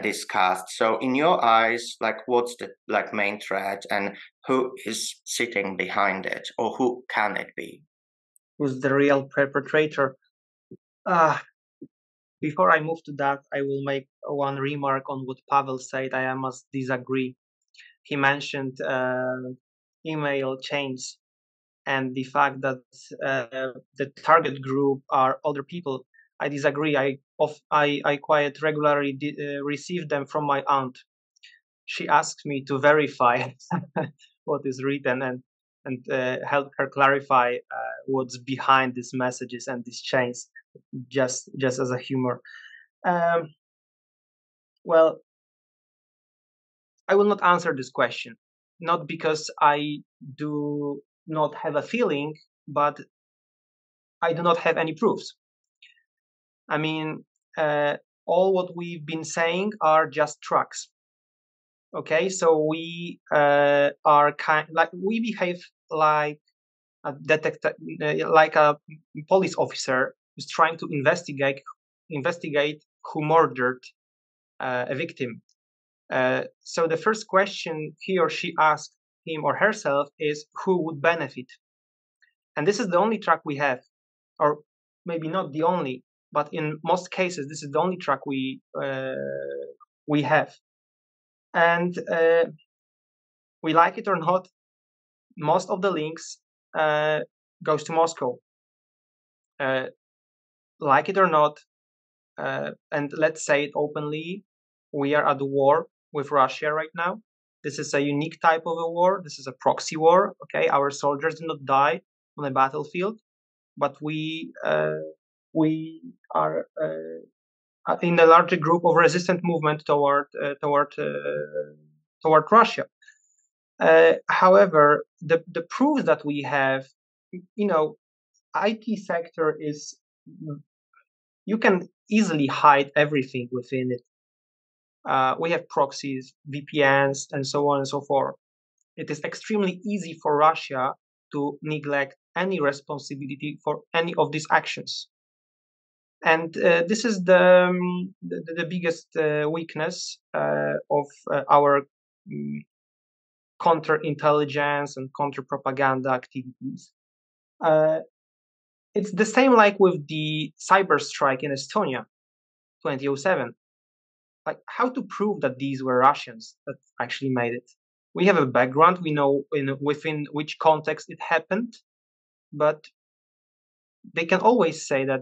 A: discussed. So in your eyes, what's the main threat and who is sitting behind it, or who can it be?
B: Who's the real perpetrator? Before I move to that, I will make one remark on what Pavel said. I must disagree. He mentioned email chains and the fact that the target group are older people. I disagree. I quite regularly receive them from my aunt. She asks me to verify what is written and help her clarify what's behind these messages and these chains. Just as a humor. Well, I will not answer this question, not because I do not have a feeling, but I do not have any proofs. I mean, all what we've been saying are just trucks. Okay, so we are we behave like a police officer who's trying to investigate who murdered a victim. So the first question he or she asked him or herself is, who would benefit? And this is the only track we have, or maybe not the only, but in most cases, this is the only track we have. And we like it or not, most of the links goes to Moscow. Like it or not, and let's say it openly, we are at war with Russia right now. This is a unique type of a war. This is a proxy war. Okay, our soldiers did not die on a battlefield, but we are in a larger group of resistant movement toward Russia. However, the proof that we have, IT sector is, you can easily hide everything within it. We have proxies, VPNs, and so on and so forth. It is extremely easy for Russia to neglect any responsibility for any of these actions. And this is the biggest weakness of our counterintelligence and counter-propaganda activities. It's the same like with the cyber strike in Estonia, 2007. Like, how to prove that these were Russians that actually made it? We have a background, we know within which context it happened, but they can always say that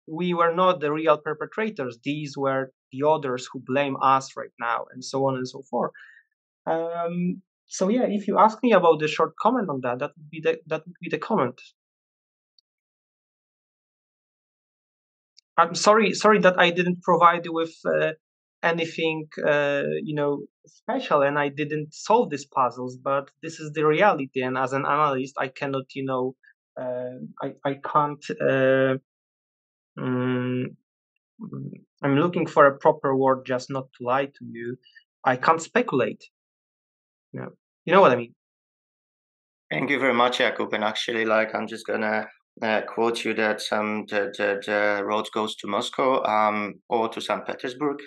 B: we were not the real perpetrators. These were the others who blame us right now, and so on and so forth. So yeah, if you ask me about the short comment on that, that would be the comment. I'm sorry that I didn't provide you with anything special, and I didn't solve these puzzles, but this is the reality. And as an analyst, I cannot, I can't. I'm looking for a proper word, just not to lie to you. I can't speculate. You know what I mean.
A: Thank you very much, Jakub. And actually, I'm just gonna quote you that the road goes to Moscow or to St. Petersburg.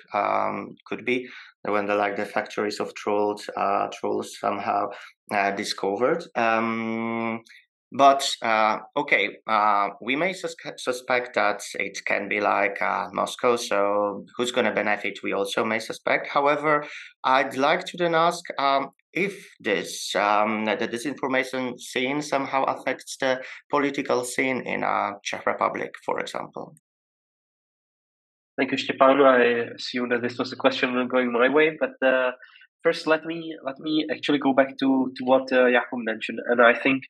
A: Could be when the factories of trolls somehow discovered. But we may suspect that it can be Moscow. So who's going to benefit? We also may suspect. However, I'd like to then ask if this the disinformation scene somehow affects the political scene in Czech Republic, for example.
D: Thank you, Szczepan. I assume that this was a question going my way, but first let me actually go back to what Jakub mentioned, and I think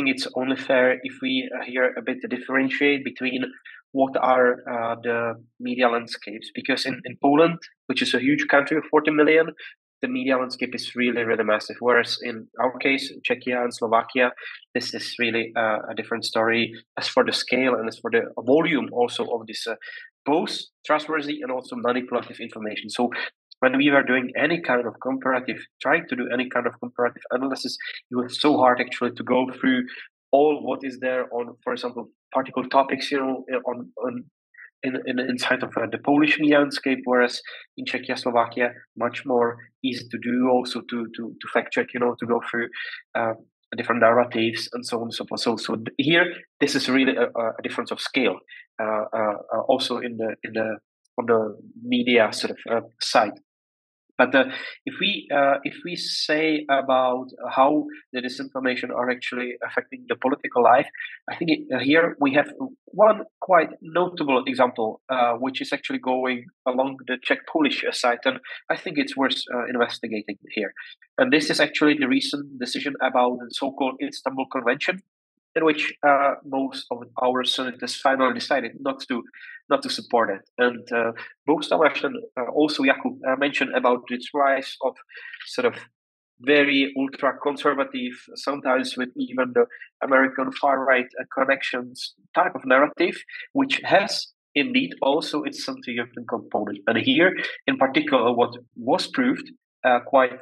D: it's only fair if we here a bit differentiate between what are the media landscapes, because in Poland, which is a huge country of 40 million, the media landscape is really, really massive. Whereas in our case, Czechia and Slovakia, this is really a different story as for the scale and as for the volume also of this both trustworthy and also manipulative information. So when we were doing trying to do any kind of comparative analysis, it was so hard actually to go through all what is there on, for example, particular topics, inside of the Polish media landscape, whereas in Czechia, Slovakia, much more easy to do, also to fact check, to go through different narratives and so on and so forth. So here, this is really a difference of scale, also on the media sort of side. But if we say about how the disinformation are actually affecting the political life, I think here we have one quite notable example, which is actually going along the Czech-Polish side, and I think it's worth investigating here. And this is actually the recent decision about the so-called Istanbul Convention, in which most of our senators finally decided not to support it. And both Tomáš and also Jakub mentioned about this rise of sort of very ultra-conservative, sometimes with even the American far-right connections type of narrative, which has indeed also its significant component. And here, in particular, what was proved quite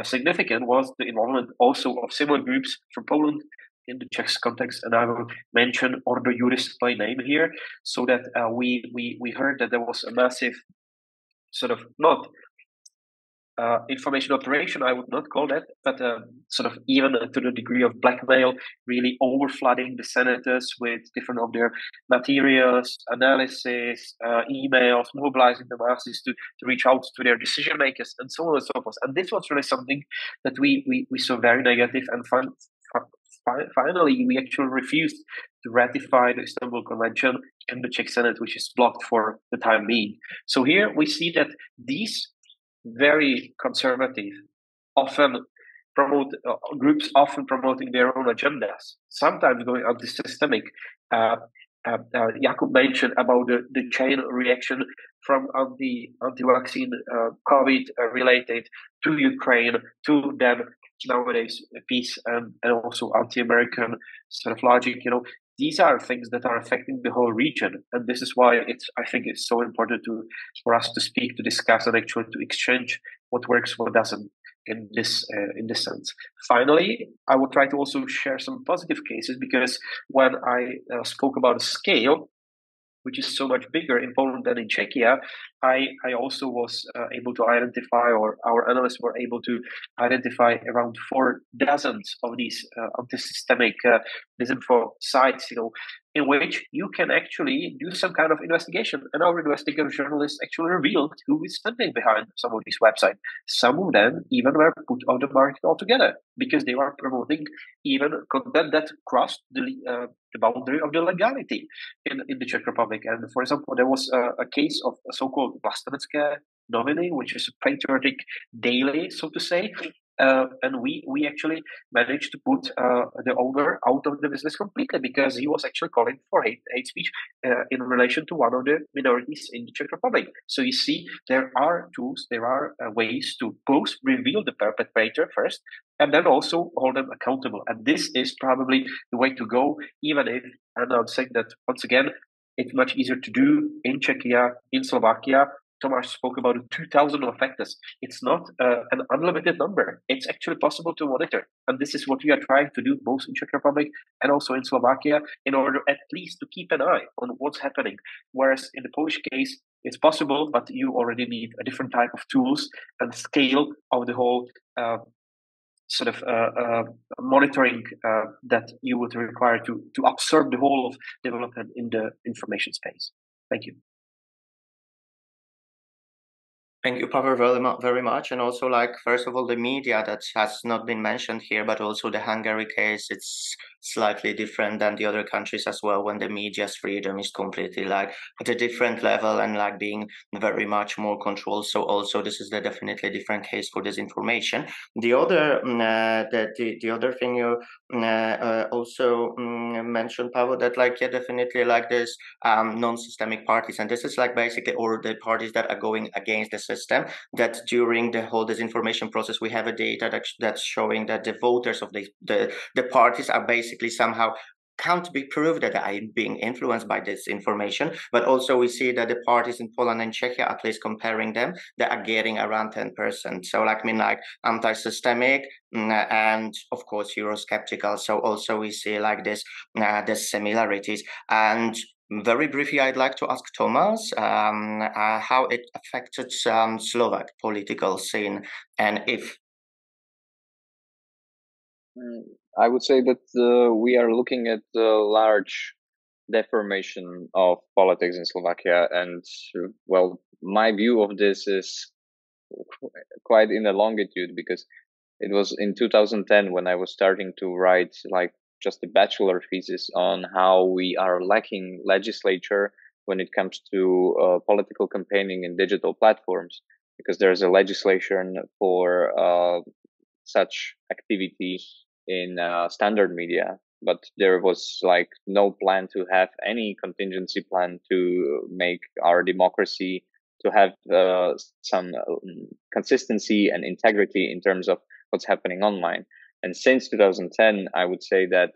D: significant was the involvement also of similar groups from Poland in the Czech context, and I will mention Ordo Juris by name here, so that we heard that there was a massive sort of not information operation, I would not call that, but sort of even to the degree of blackmail, really overflooding the senators with different of their materials, analysis, emails, mobilizing the masses to reach out to their decision makers, and so on and so forth. And this was really something that we saw very negative, and finally we actually refused to ratify the Istanbul Convention in the Czech Senate, which is blocked for the time being. So here we see that these very conservative, often groups often promoting their own agendas, sometimes going anti-systemic. Jakub mentioned about the chain reaction from anti-vaccine COVID related to Ukraine to then nowadays peace and also anti-American sort of logic. These are things that are affecting the whole region, and this is why I think it's so important for us to speak, to discuss, and actually to exchange what works, what doesn't in this sense. Finally, I will try to also share some positive cases, because when I spoke about the scale, which is so much bigger in Poland than in Czechia, I also was able to identify, or our analysts were able to identify around 4 dozens of these anti-systemic disinfo sites, in which you can actually do some kind of investigation. And our investigative journalists actually revealed who is standing behind some of these websites. Some of them even were put on the market altogether, because they were promoting even content that crossed the boundary of the legality in the Czech Republic. And for example, there was a case of a so-called Vlastenecké noviny, which is a patriotic daily, so to say. And we actually managed to put the owner out of the business completely, because he was actually calling for hate speech in relation to one of the minorities in the Czech Republic. So you see, there are tools, there are ways to both reveal the perpetrator first, and then also hold them accountable. And this is probably the way to go, even if, and I'm saying that once again, it's much easier to do in Czechia, in Slovakia. Tomáš spoke about 2,000 affected. It's not an unlimited number. It's actually possible to monitor. And this is what we are trying to do both in Czech Republic and also in Slovakia, in order at least to keep an eye on what's happening. Whereas in the Polish case, it's possible, but you already need a different type of tools and scale of the whole sort of monitoring that you would require to absorb the whole of development in the information space. Thank you.
A: Thank you, Pavel, very much. And also, first of all, the media that has not been mentioned here, but also the Hungary case, it's slightly different than the other countries as well, when the media's freedom is completely at a different level and being very much more controlled. So also this is definitely different case for disinformation. The other the other thing you also mentioned, Pavel, that definitely this non-systemic parties, and this is basically all the parties that are going against the system, that during the whole disinformation process we have a data that's showing that the voters of the parties are basically somehow can't be proved that they are being influenced by this information, but also we see that the parties in Poland and Czechia, at least comparing them, they are getting around 10%. So anti-systemic and of course Eurosceptical. So also we see this the similarities. And very briefly, I'd like to ask Tomáš how it affected Slovak political scene, and if.
C: I would say that we are looking at a large deformation of politics in Slovakia, and well, my view of this is quite in a longitude, because it was in 2010 when I was starting to write just a bachelor thesis on how we are lacking legislature when it comes to political campaigning in digital platforms, because there's a legislation for such activity in standard media, but there was no plan to have any contingency plan to make our democracy to have some consistency and integrity in terms of what's happening online. And since 2010, I would say that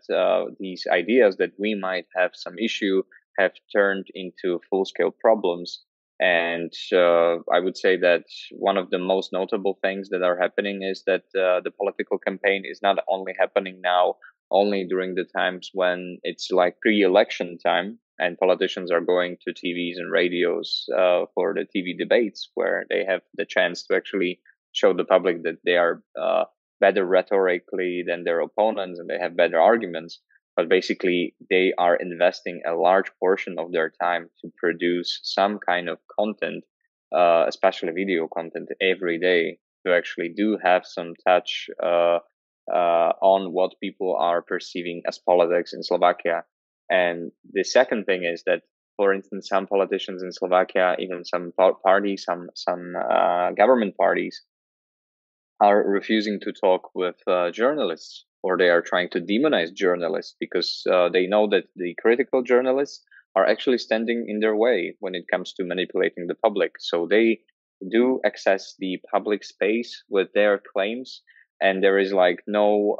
C: these ideas that we might have some issue have turned into full-scale problems. And I would say that one of the most notable things that are happening is that the political campaign is not only happening now only during the times when it's like pre-election time and politicians are going to TVs and radios for the TV debates, where they have the chance to actually show the public that they are better rhetorically than their opponents and they have better arguments. But basically, they are investing a large portion of their time to produce some kind of content, especially video content, every day, to actually do have some touch on what people are perceiving as politics in Slovakia. And the second thing is that, for instance, some politicians in Slovakia, even some parties, some government parties, are refusing to talk with journalists, or they are trying to demonize journalists because they know that the critical journalists are actually standing in their way when it comes to manipulating the public. So they do access the public space with their claims, and there is like no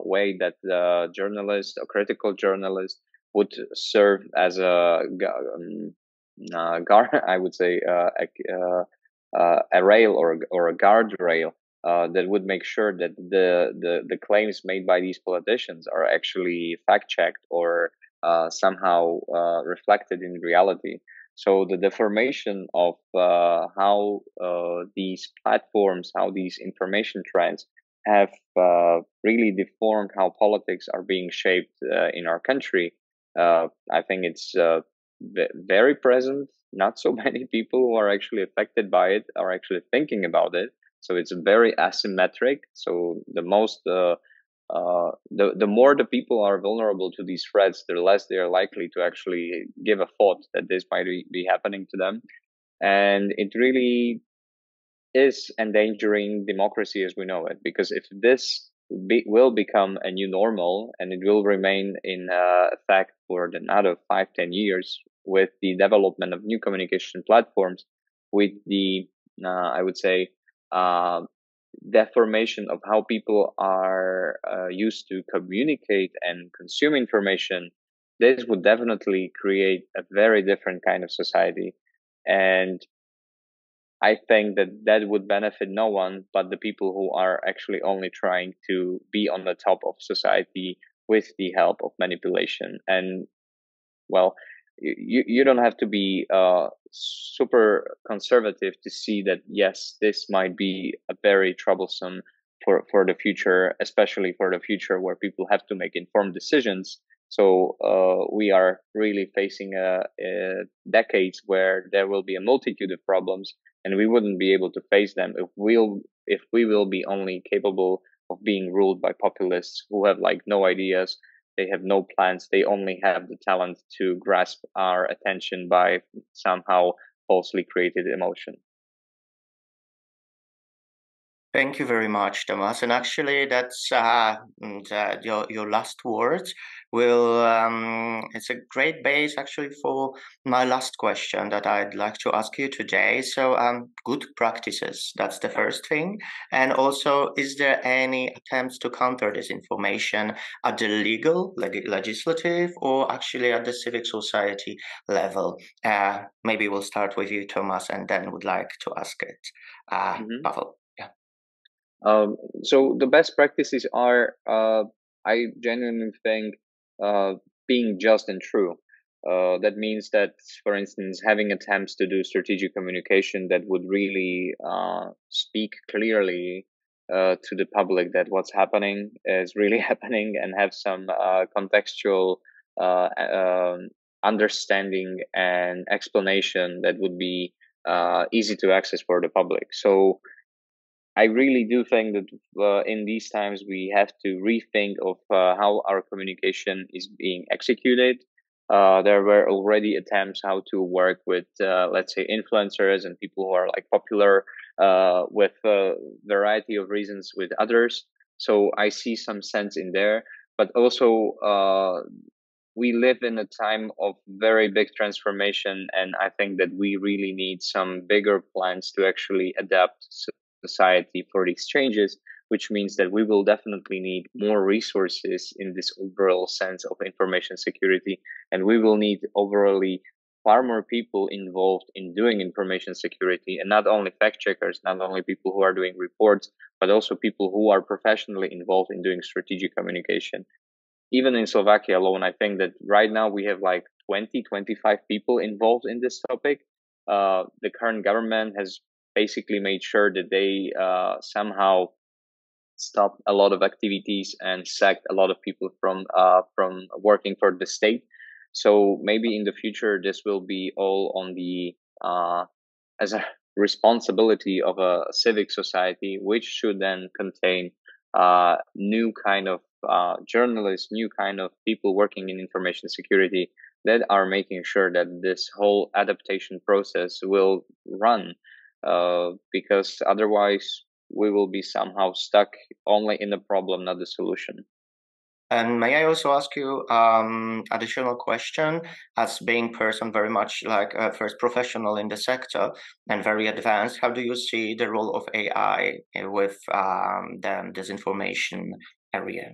C: way that the journalist or critical journalist would serve as a guard, I would say, a rail or a guardrail that would make sure that the claims made by these politicians are actually fact checked or somehow reflected in reality. So the deformation of how these platforms, how these information trends have really deformed how politics are being shaped in our country. I think it's very present. Not so many people who are actually affected by it are actually thinking about it. So it's very asymmetric. So the more the people are vulnerable to these threats, the less they are likely to actually give a thought that this might be happening to them. And it really is endangering democracy as we know it, because if this will become a new normal and it will remain in effect for another 5-10 years with the development of new communication platforms, with the I would say deformation of how people are used to communicate and consume information, this would definitely create a very different kind of society. And I think that would benefit no one but the people who are actually only trying to be on the top of society with the help of manipulation. And well, you don't have to be super conservative to see that, yes, this might be a very troublesome for the future, especially for the future where people have to make informed decisions. So we are really facing decades where there will be a multitude of problems, and we wouldn't be able to face them if we will be only capable of being ruled by populists who have like no ideas. They have no plans. They only have the talent to grasp our attention by somehow falsely created emotion.
A: Thank you very much, Tomáš. And actually, that's your last words. It's a great base actually for my last question that I'd like to ask you today. So, good practices. That's the first thing. And also, is there any attempts to counter disinformation at the legal, legislative, or actually at the civic society level? Maybe we'll start with you, Tomáš, and then would like to ask it, Pavel.
C: So the best practices are, I genuinely think, being just and true. That means that, for instance, having attempts to do strategic communication that would really speak clearly to the public that what's happening is really happening, and have some contextual understanding and explanation that would be easy to access for the public. So I really do think that in these times we have to rethink of how our communication is being executed. There were already attempts how to work with, let's say, influencers and people who are like popular with a variety of reasons with others. So I see some sense in there, but also we live in a time of very big transformation, and I think that we really need some bigger plans to actually adapt society for these changes, which means that we will definitely need more resources in this overall sense of information security, and we will need overally far more people involved in doing information security, and not only fact checkers, not only people who are doing reports, but also people who are professionally involved in doing strategic communication. even in Slovakia alone, I think that right now we have like 25 people involved in this topic. The current government has basically made sure that they somehow stopped a lot of activities and sacked a lot of people from working for the state. So maybe in the future this will be all on the as a responsibility of a civic society, which should then contain new kind of journalists, new kind of people working in information security that are making sure that this whole adaptation process will run, because otherwise we will be somehow stuck only in the problem, not the solution.
A: And may I also ask you additional question, as being person very much like first professional in the sector and very advanced, how do you see the role of AI with the disinformation area?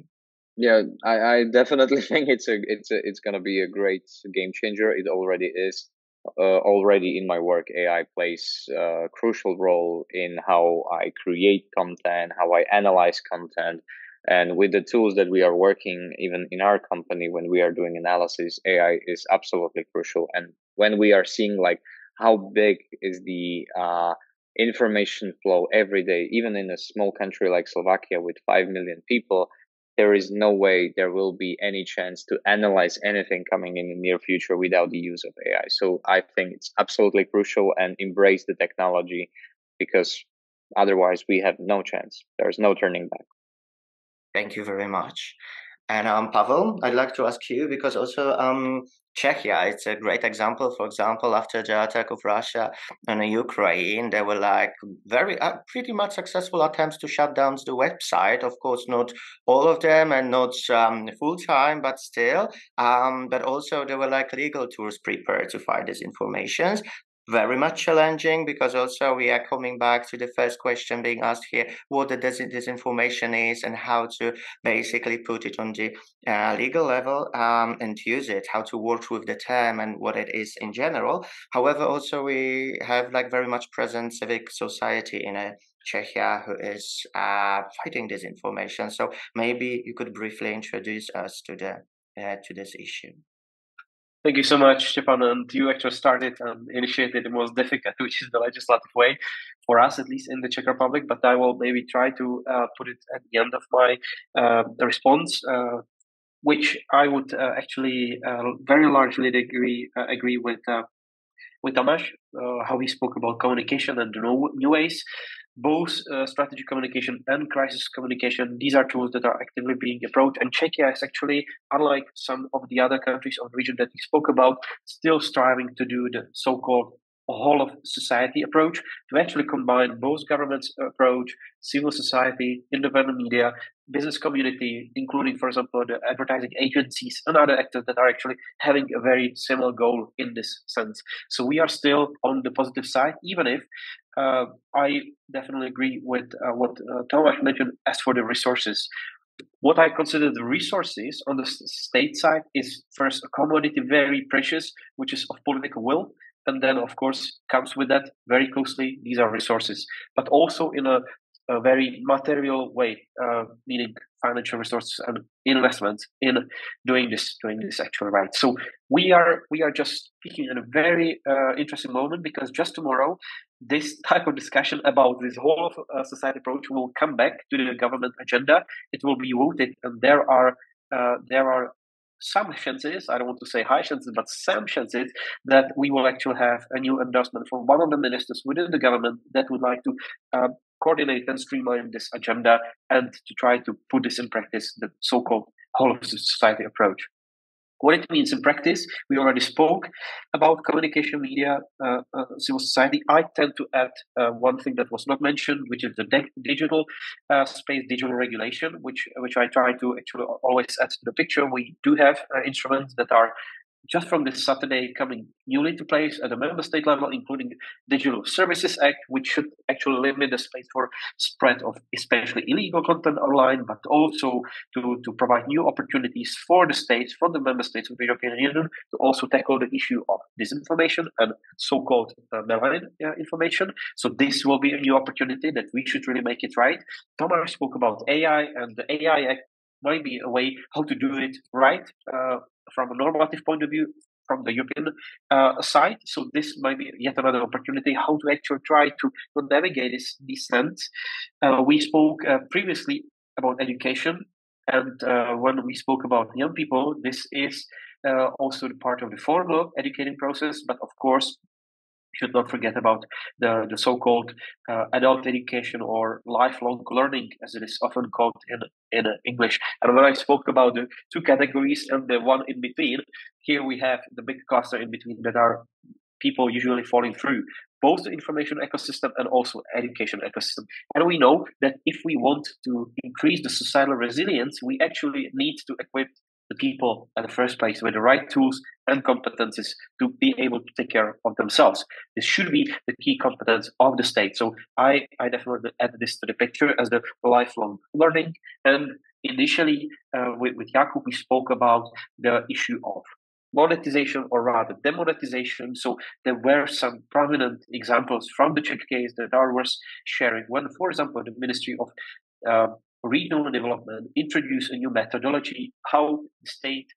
C: Yeah, I definitely think it's gonna be a great game changer. It already is. Already in my work, AI plays a crucial role in how I create content, how I analyze content. And with the tools that we are working, even in our company, when we are doing analysis, AI is absolutely crucial. And when we are seeing like how big is the information flow every day, even in a small country like Slovakia with 5 million people, there is no way there will be any chance to analyze anything coming in the near future without the use of AI. So I think it's absolutely crucial, and embrace the technology, because otherwise we have no chance. There's no turning back.
A: Thank you very much. And Pavel, I'd like to ask you, because also Czechia, it's a great example. For example, after the attack of Russia on Ukraine, there were like very pretty much successful attempts to shut down the website. Of course, not all of them and not full time, but still. But also there were like legal tools prepared to fight disinformation. Very much challenging, because also we are coming back to the first question being asked here, what the disinformation is and how to basically put it on the legal level and use it, how to work with the term and what it is in general. However, also we have like very much present civic society in Czechia who is fighting disinformation. So maybe you could briefly introduce us to this issue.
D: Thank you so much, Szczepan. And you actually started and initiated the most difficult, which is the legislative way, for us, at least in the Czech Republic. But I will maybe try to put it at the end of my response, which I would actually very largely agree with Tomáš, how he spoke about communication and new ways. Both strategic communication and crisis communication, these are tools that are actively being approached. And Czechia is actually, unlike some of the other countries of the region that we spoke about, still striving to do the so-called whole of society approach, to actually combine both government's approach, civil society, independent media, business community, including, for example, the advertising agencies and other actors that are actually having a very similar goal in this sense. So we are still on the positive side, even if I definitely agree with what Tomáš mentioned as for the resources. What I consider the resources on the state side is first a commodity very precious, which is of political will. And then, of course, comes with that very closely, these are resources, but also in a very material way, meaning financial resources and investments in doing this actually right. So we are just speaking in a very interesting moment, because just tomorrow, this type of discussion about this whole of society approach will come back to the government agenda. It will be voted, and there are some chances, I don't want to say high chances, but some chances that we will actually have a new endorsement from one of the ministers within the government that would like to coordinate and streamline this agenda and to try to put this in practice, the so-called whole of society approach. What it means in practice, we already spoke about communication, media, civil society. I tend to add one thing that was not mentioned, which is the digital space, digital regulation, which I try to actually always add to the picture. We do have instruments that are just from this Saturday coming newly to place at the member state level, including Digital Services Act, which should actually limit the space for spread of especially illegal content online, but also to provide new opportunities for the states, for the member states of the European Union, to also tackle the issue of disinformation and so-called malign information. So this will be a new opportunity that we should really make it right. Tomáš spoke about AI, and the AI Act might be a way how to do it right from a normative point of view from the European side. So this might be yet another opportunity how to actually try to navigate this descent. We spoke previously about education, and when we spoke about young people, this is also the part of the formal educating process, but of course should not forget about the so-called adult education or lifelong learning, as it is often called in English. And when I spoke about the two categories and the one in between, here we have the big cluster in between that are people usually falling through both the information ecosystem and also education ecosystem. And we know that if we want to increase the societal resilience, we actually need to equip the people in the first place with the right tools and competencies to be able to take care of themselves. This should be the key competence of the state. So I definitely add this to the picture as the lifelong learning. And initially with Jakub, we spoke about the issue of monetization or rather demonetization. So there were some prominent examples from the Czech case that are worth sharing. When, for example, the Ministry of Regional Development introduced a new methodology how the state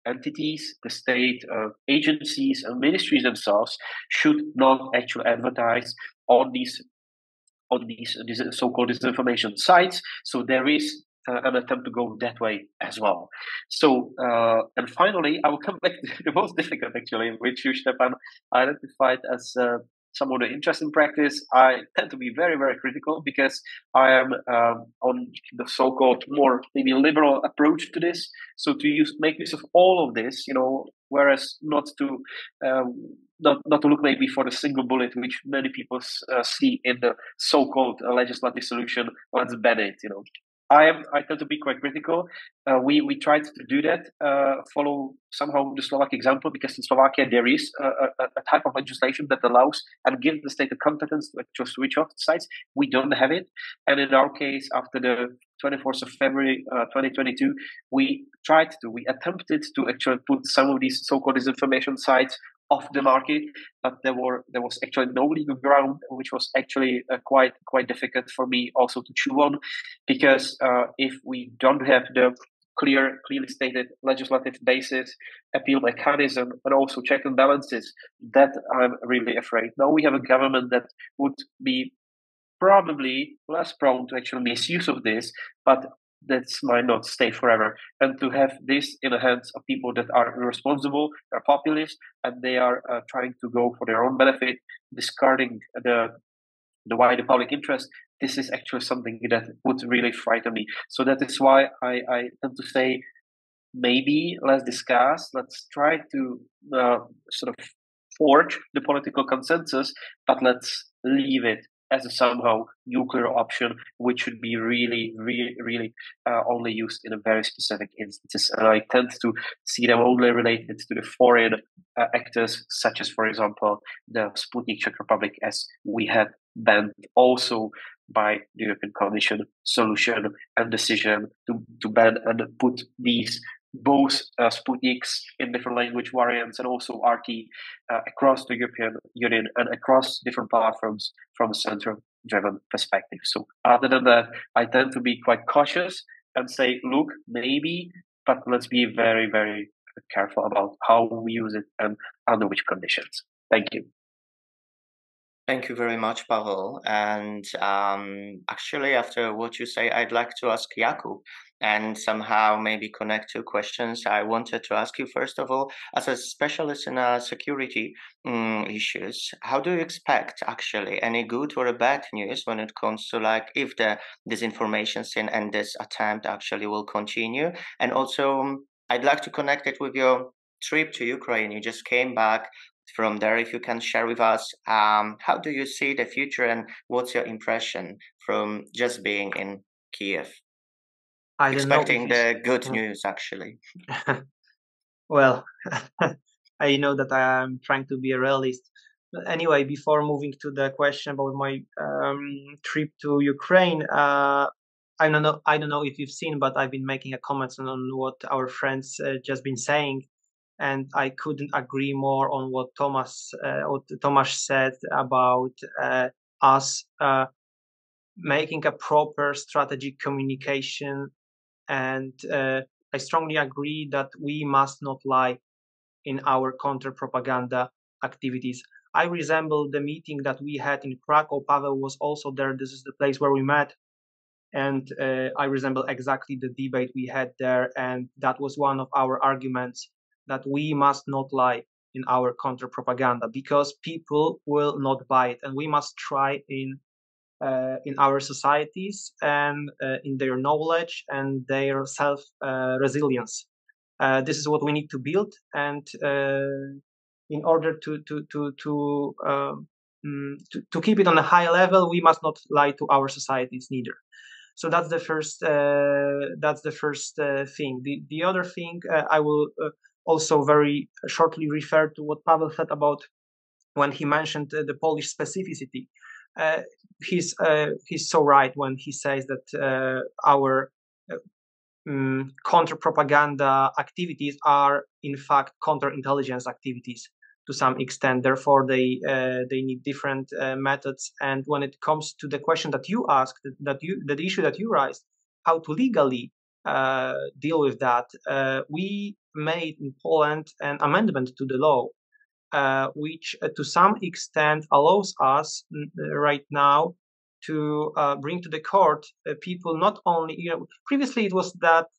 D: entities, the state agencies and ministries themselves should not actually advertise on these so-called disinformation sites. So there is an attempt to go that way as well. So, and finally, I will come back to the most difficult actually, which you, Szczepan, identified as some of the interesting practice. I tend to be very, very critical because I am on the so-called more maybe liberal approach to this. So to make use of all of this, whereas not to look maybe for the single bullet, which many people see in the so-called legislative solution. Let's ban it. I tend to be quite critical. We tried to do that, follow somehow the Slovak example, because in Slovakia there is a type of legislation that allows and gives the state the competence to actually switch off sites. We don't have it. And in our case, after the 24th of February 2022, we attempted to actually put some of these so-called disinformation sites off the market, but there was actually no legal ground, which was actually quite difficult for me also to chew on, because if we don't have the clearly stated legislative basis, appeal mechanism, and also check and balances, that I'm really afraid. Now we have a government that would be probably less prone to actually misuse of this, but that might not stay forever. And to have this in the hands of people that are irresponsible, are populist, and they are trying to go for their own benefit, discarding the wider public interest, this is actually something that would really frighten me. So that is why I tend to say, maybe let's discuss, let's try to sort of forge the political consensus, but let's leave it as a somehow nuclear option, which should be really, really, really only used in a very specific instances. And I tend to see them only related to the foreign actors, such as, for example, the Sputnik Czech Republic, as we had banned also by the European Commission solution and decision to ban and put these both Sputniks in different language variants and also RT across the European Union and across different platforms from a center-driven perspective. So other than that, I tend to be quite cautious and say, look, maybe, but let's be very, very careful about how we use it and under which conditions. Thank you.
A: Thank you very much, Pavel. And actually, after what you say, I'd like to ask Jakub and somehow maybe connect two questions. I wanted to ask you, first of all, as a specialist in security issues, how do you expect actually any good or bad news when it comes to if the disinformation scene and this attempt actually will continue? And also, I'd like to connect it with your trip to Ukraine. You just came back from there. If you can share with us, how do you see the future and what's your impression from just being in Kiev? Expecting the good news, actually.
B: Well, I know that I am trying to be a realist. But anyway, before moving to the question about my trip to Ukraine, I don't know if you've seen, but I've been making a comment on what our friends just been saying. And I couldn't agree more on what Tomáš said about us making a proper strategic communication And I strongly agree that we must not lie in our counter-propaganda activities. I resemble the meeting that we had in Krakow. Pavel was also there. This is the place where we met. And I resemble exactly the debate we had there. And that was one of our arguments, that we must not lie in our counter-propaganda, because people will not buy it. And we must try in our societies and in their knowledge and their self-resilience. This is what we need to build, and in order to keep it on a high level, we must not lie to our societies neither. So that's the first. Thing. The other thing, I will also very shortly refer to what Pavel said about when he mentioned the Polish specificity. He's so right when he says that our counter-propaganda activities are in fact counterintelligence activities to some extent. Therefore, they need different methods. And when it comes to the question that you asked, the issue that you raised, how to legally deal with that, we made in Poland an amendment to the law, which to some extent allows us right now to bring to the court people not only, previously it was that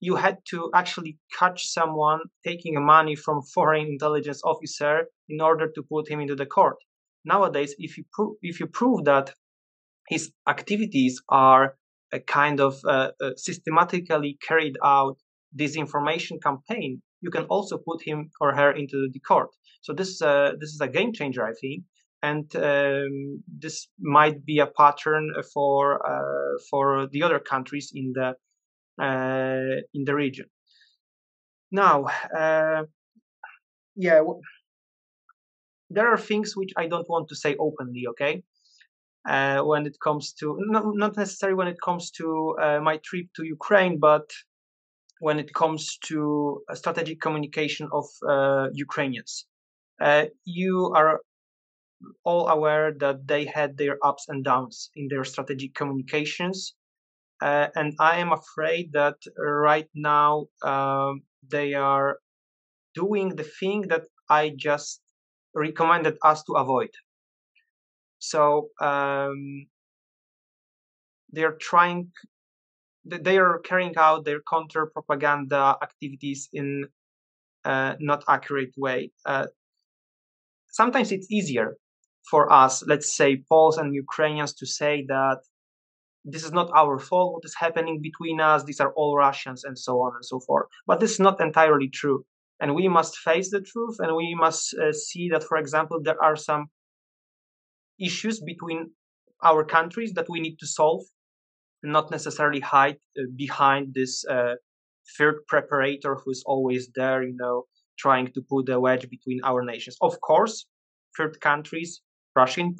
B: you had to actually catch someone taking money from foreign intelligence officer in order to put him into the court. Nowadays, if you prove that his activities are a kind of systematically carried out disinformation campaign, you can also put him or her into the court. So this is a game changer, I think, and this might be a pattern for the other countries in the region. Now, there are things which I don't want to say openly, okay? When it comes to, not necessarily when it comes to my trip to Ukraine, but when it comes to strategic communication of Ukrainians. You are all aware that they had their ups and downs in their strategic communications. And I am afraid that right now they are doing the thing that I just recommended us to avoid. So they are carrying out their counter-propaganda activities in a not accurate way. Sometimes it's easier for us, let's say Poles and Ukrainians, to say that this is not our fault, what is happening between us, these are all Russians, and so on and so forth. But this is not entirely true. And we must face the truth, and we must see that, for example, there are some issues between our countries that we need to solve, not necessarily hide behind this third preparator who is always there, trying to put a wedge between our nations. Of course, third countries, Russia in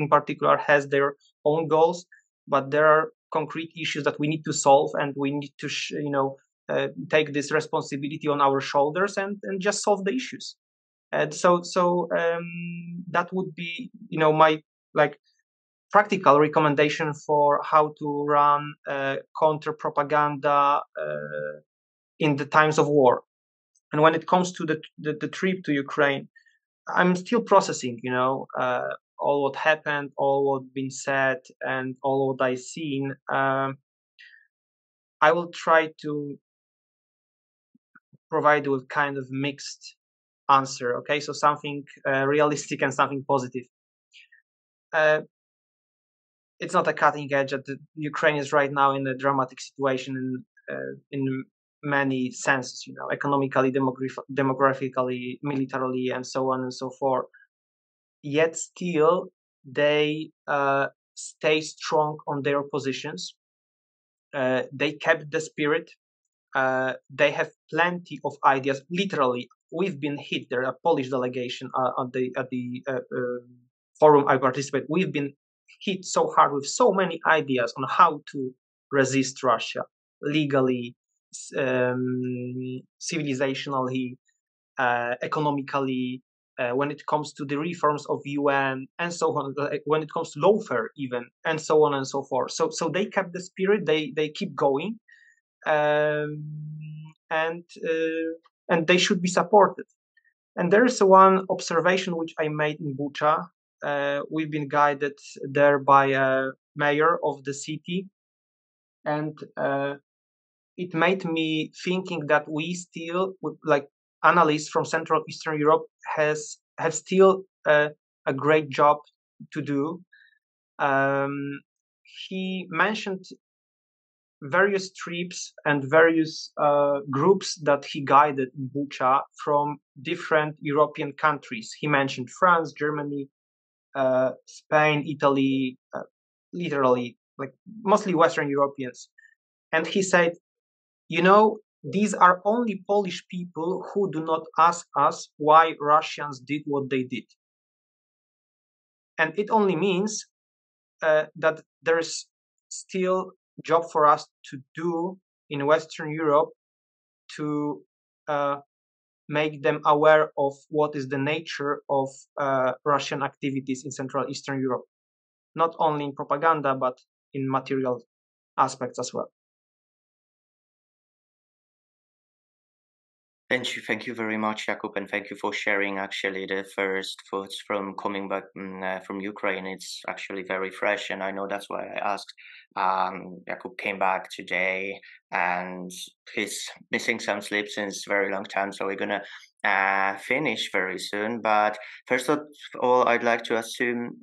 B: particular, has their own goals, but there are concrete issues that we need to solve, and we need to, take this responsibility on our shoulders and just solve the issues. And so that would be, my practical recommendation for how to run counter-propaganda in the times of war. And when it comes to the trip to Ukraine, I'm still processing, all what happened, all what been said, and all what I've seen. I will try to provide with kind of mixed answer, okay? So something realistic and something positive. It's not a cutting edge. That Ukraine is right now in a dramatic situation in many senses, economically, demographically, militarily, and so on and so forth. Yet still, they stay strong on their positions. They kept the spirit. They have plenty of ideas. Literally, we've been hit. There, a Polish delegation at the forum I participate. We've been hit so hard with so many ideas on how to resist Russia legally, civilizationally, economically, when it comes to the reforms of UN and so on, when it comes to lawfare even, and so on and so forth. So they kept the spirit, they keep going. and they should be supported. And there is one observation which I made in Bucha. We've been guided there by a mayor of the city, and it made me thinking that we still, like analysts from Central Eastern Europe, have still a great job to do. He mentioned various trips and various groups that he guided in Bucha from different European countries. He mentioned France, Germany, Spain, Italy, literally like mostly Western Europeans. And he said, these are only Polish people who do not ask us why Russians did what they did. And it only means that there's still job for us to do in Western Europe to make them aware of what is the nature of Russian activities in Central Eastern Europe, not only in propaganda, but in material aspects as well.
A: Thank you very much, Jakub, and thank you for sharing actually the first thoughts from coming back from Ukraine. It's actually very fresh, and I know that's why I asked. Jakub came back today, and he's missing some sleep since very long time, so we're gonna finish very soon. But first of all, I'd like to assume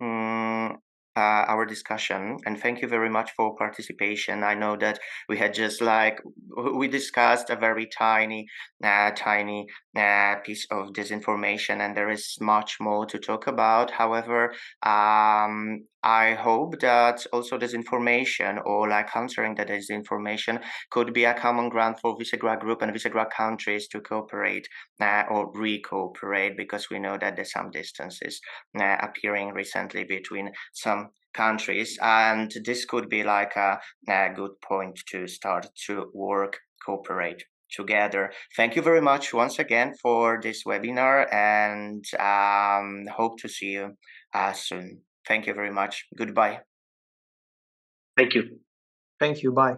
A: our discussion, and thank you very much for participation. I know that we had we discussed a very tiny piece of disinformation, and there is much more to talk about. However, I hope that also disinformation, or like answering the disinformation, could be a common ground for Visegrad Group and Visegrad countries to cooperate or re-cooperate, because we know that there's some distances appearing recently between some countries, and this could be like a good point to start to cooperate together. Thank you very much once again for this webinar, and hope to see you soon. Thank you very much. Goodbye.
D: Thank you.
B: Thank you. Bye.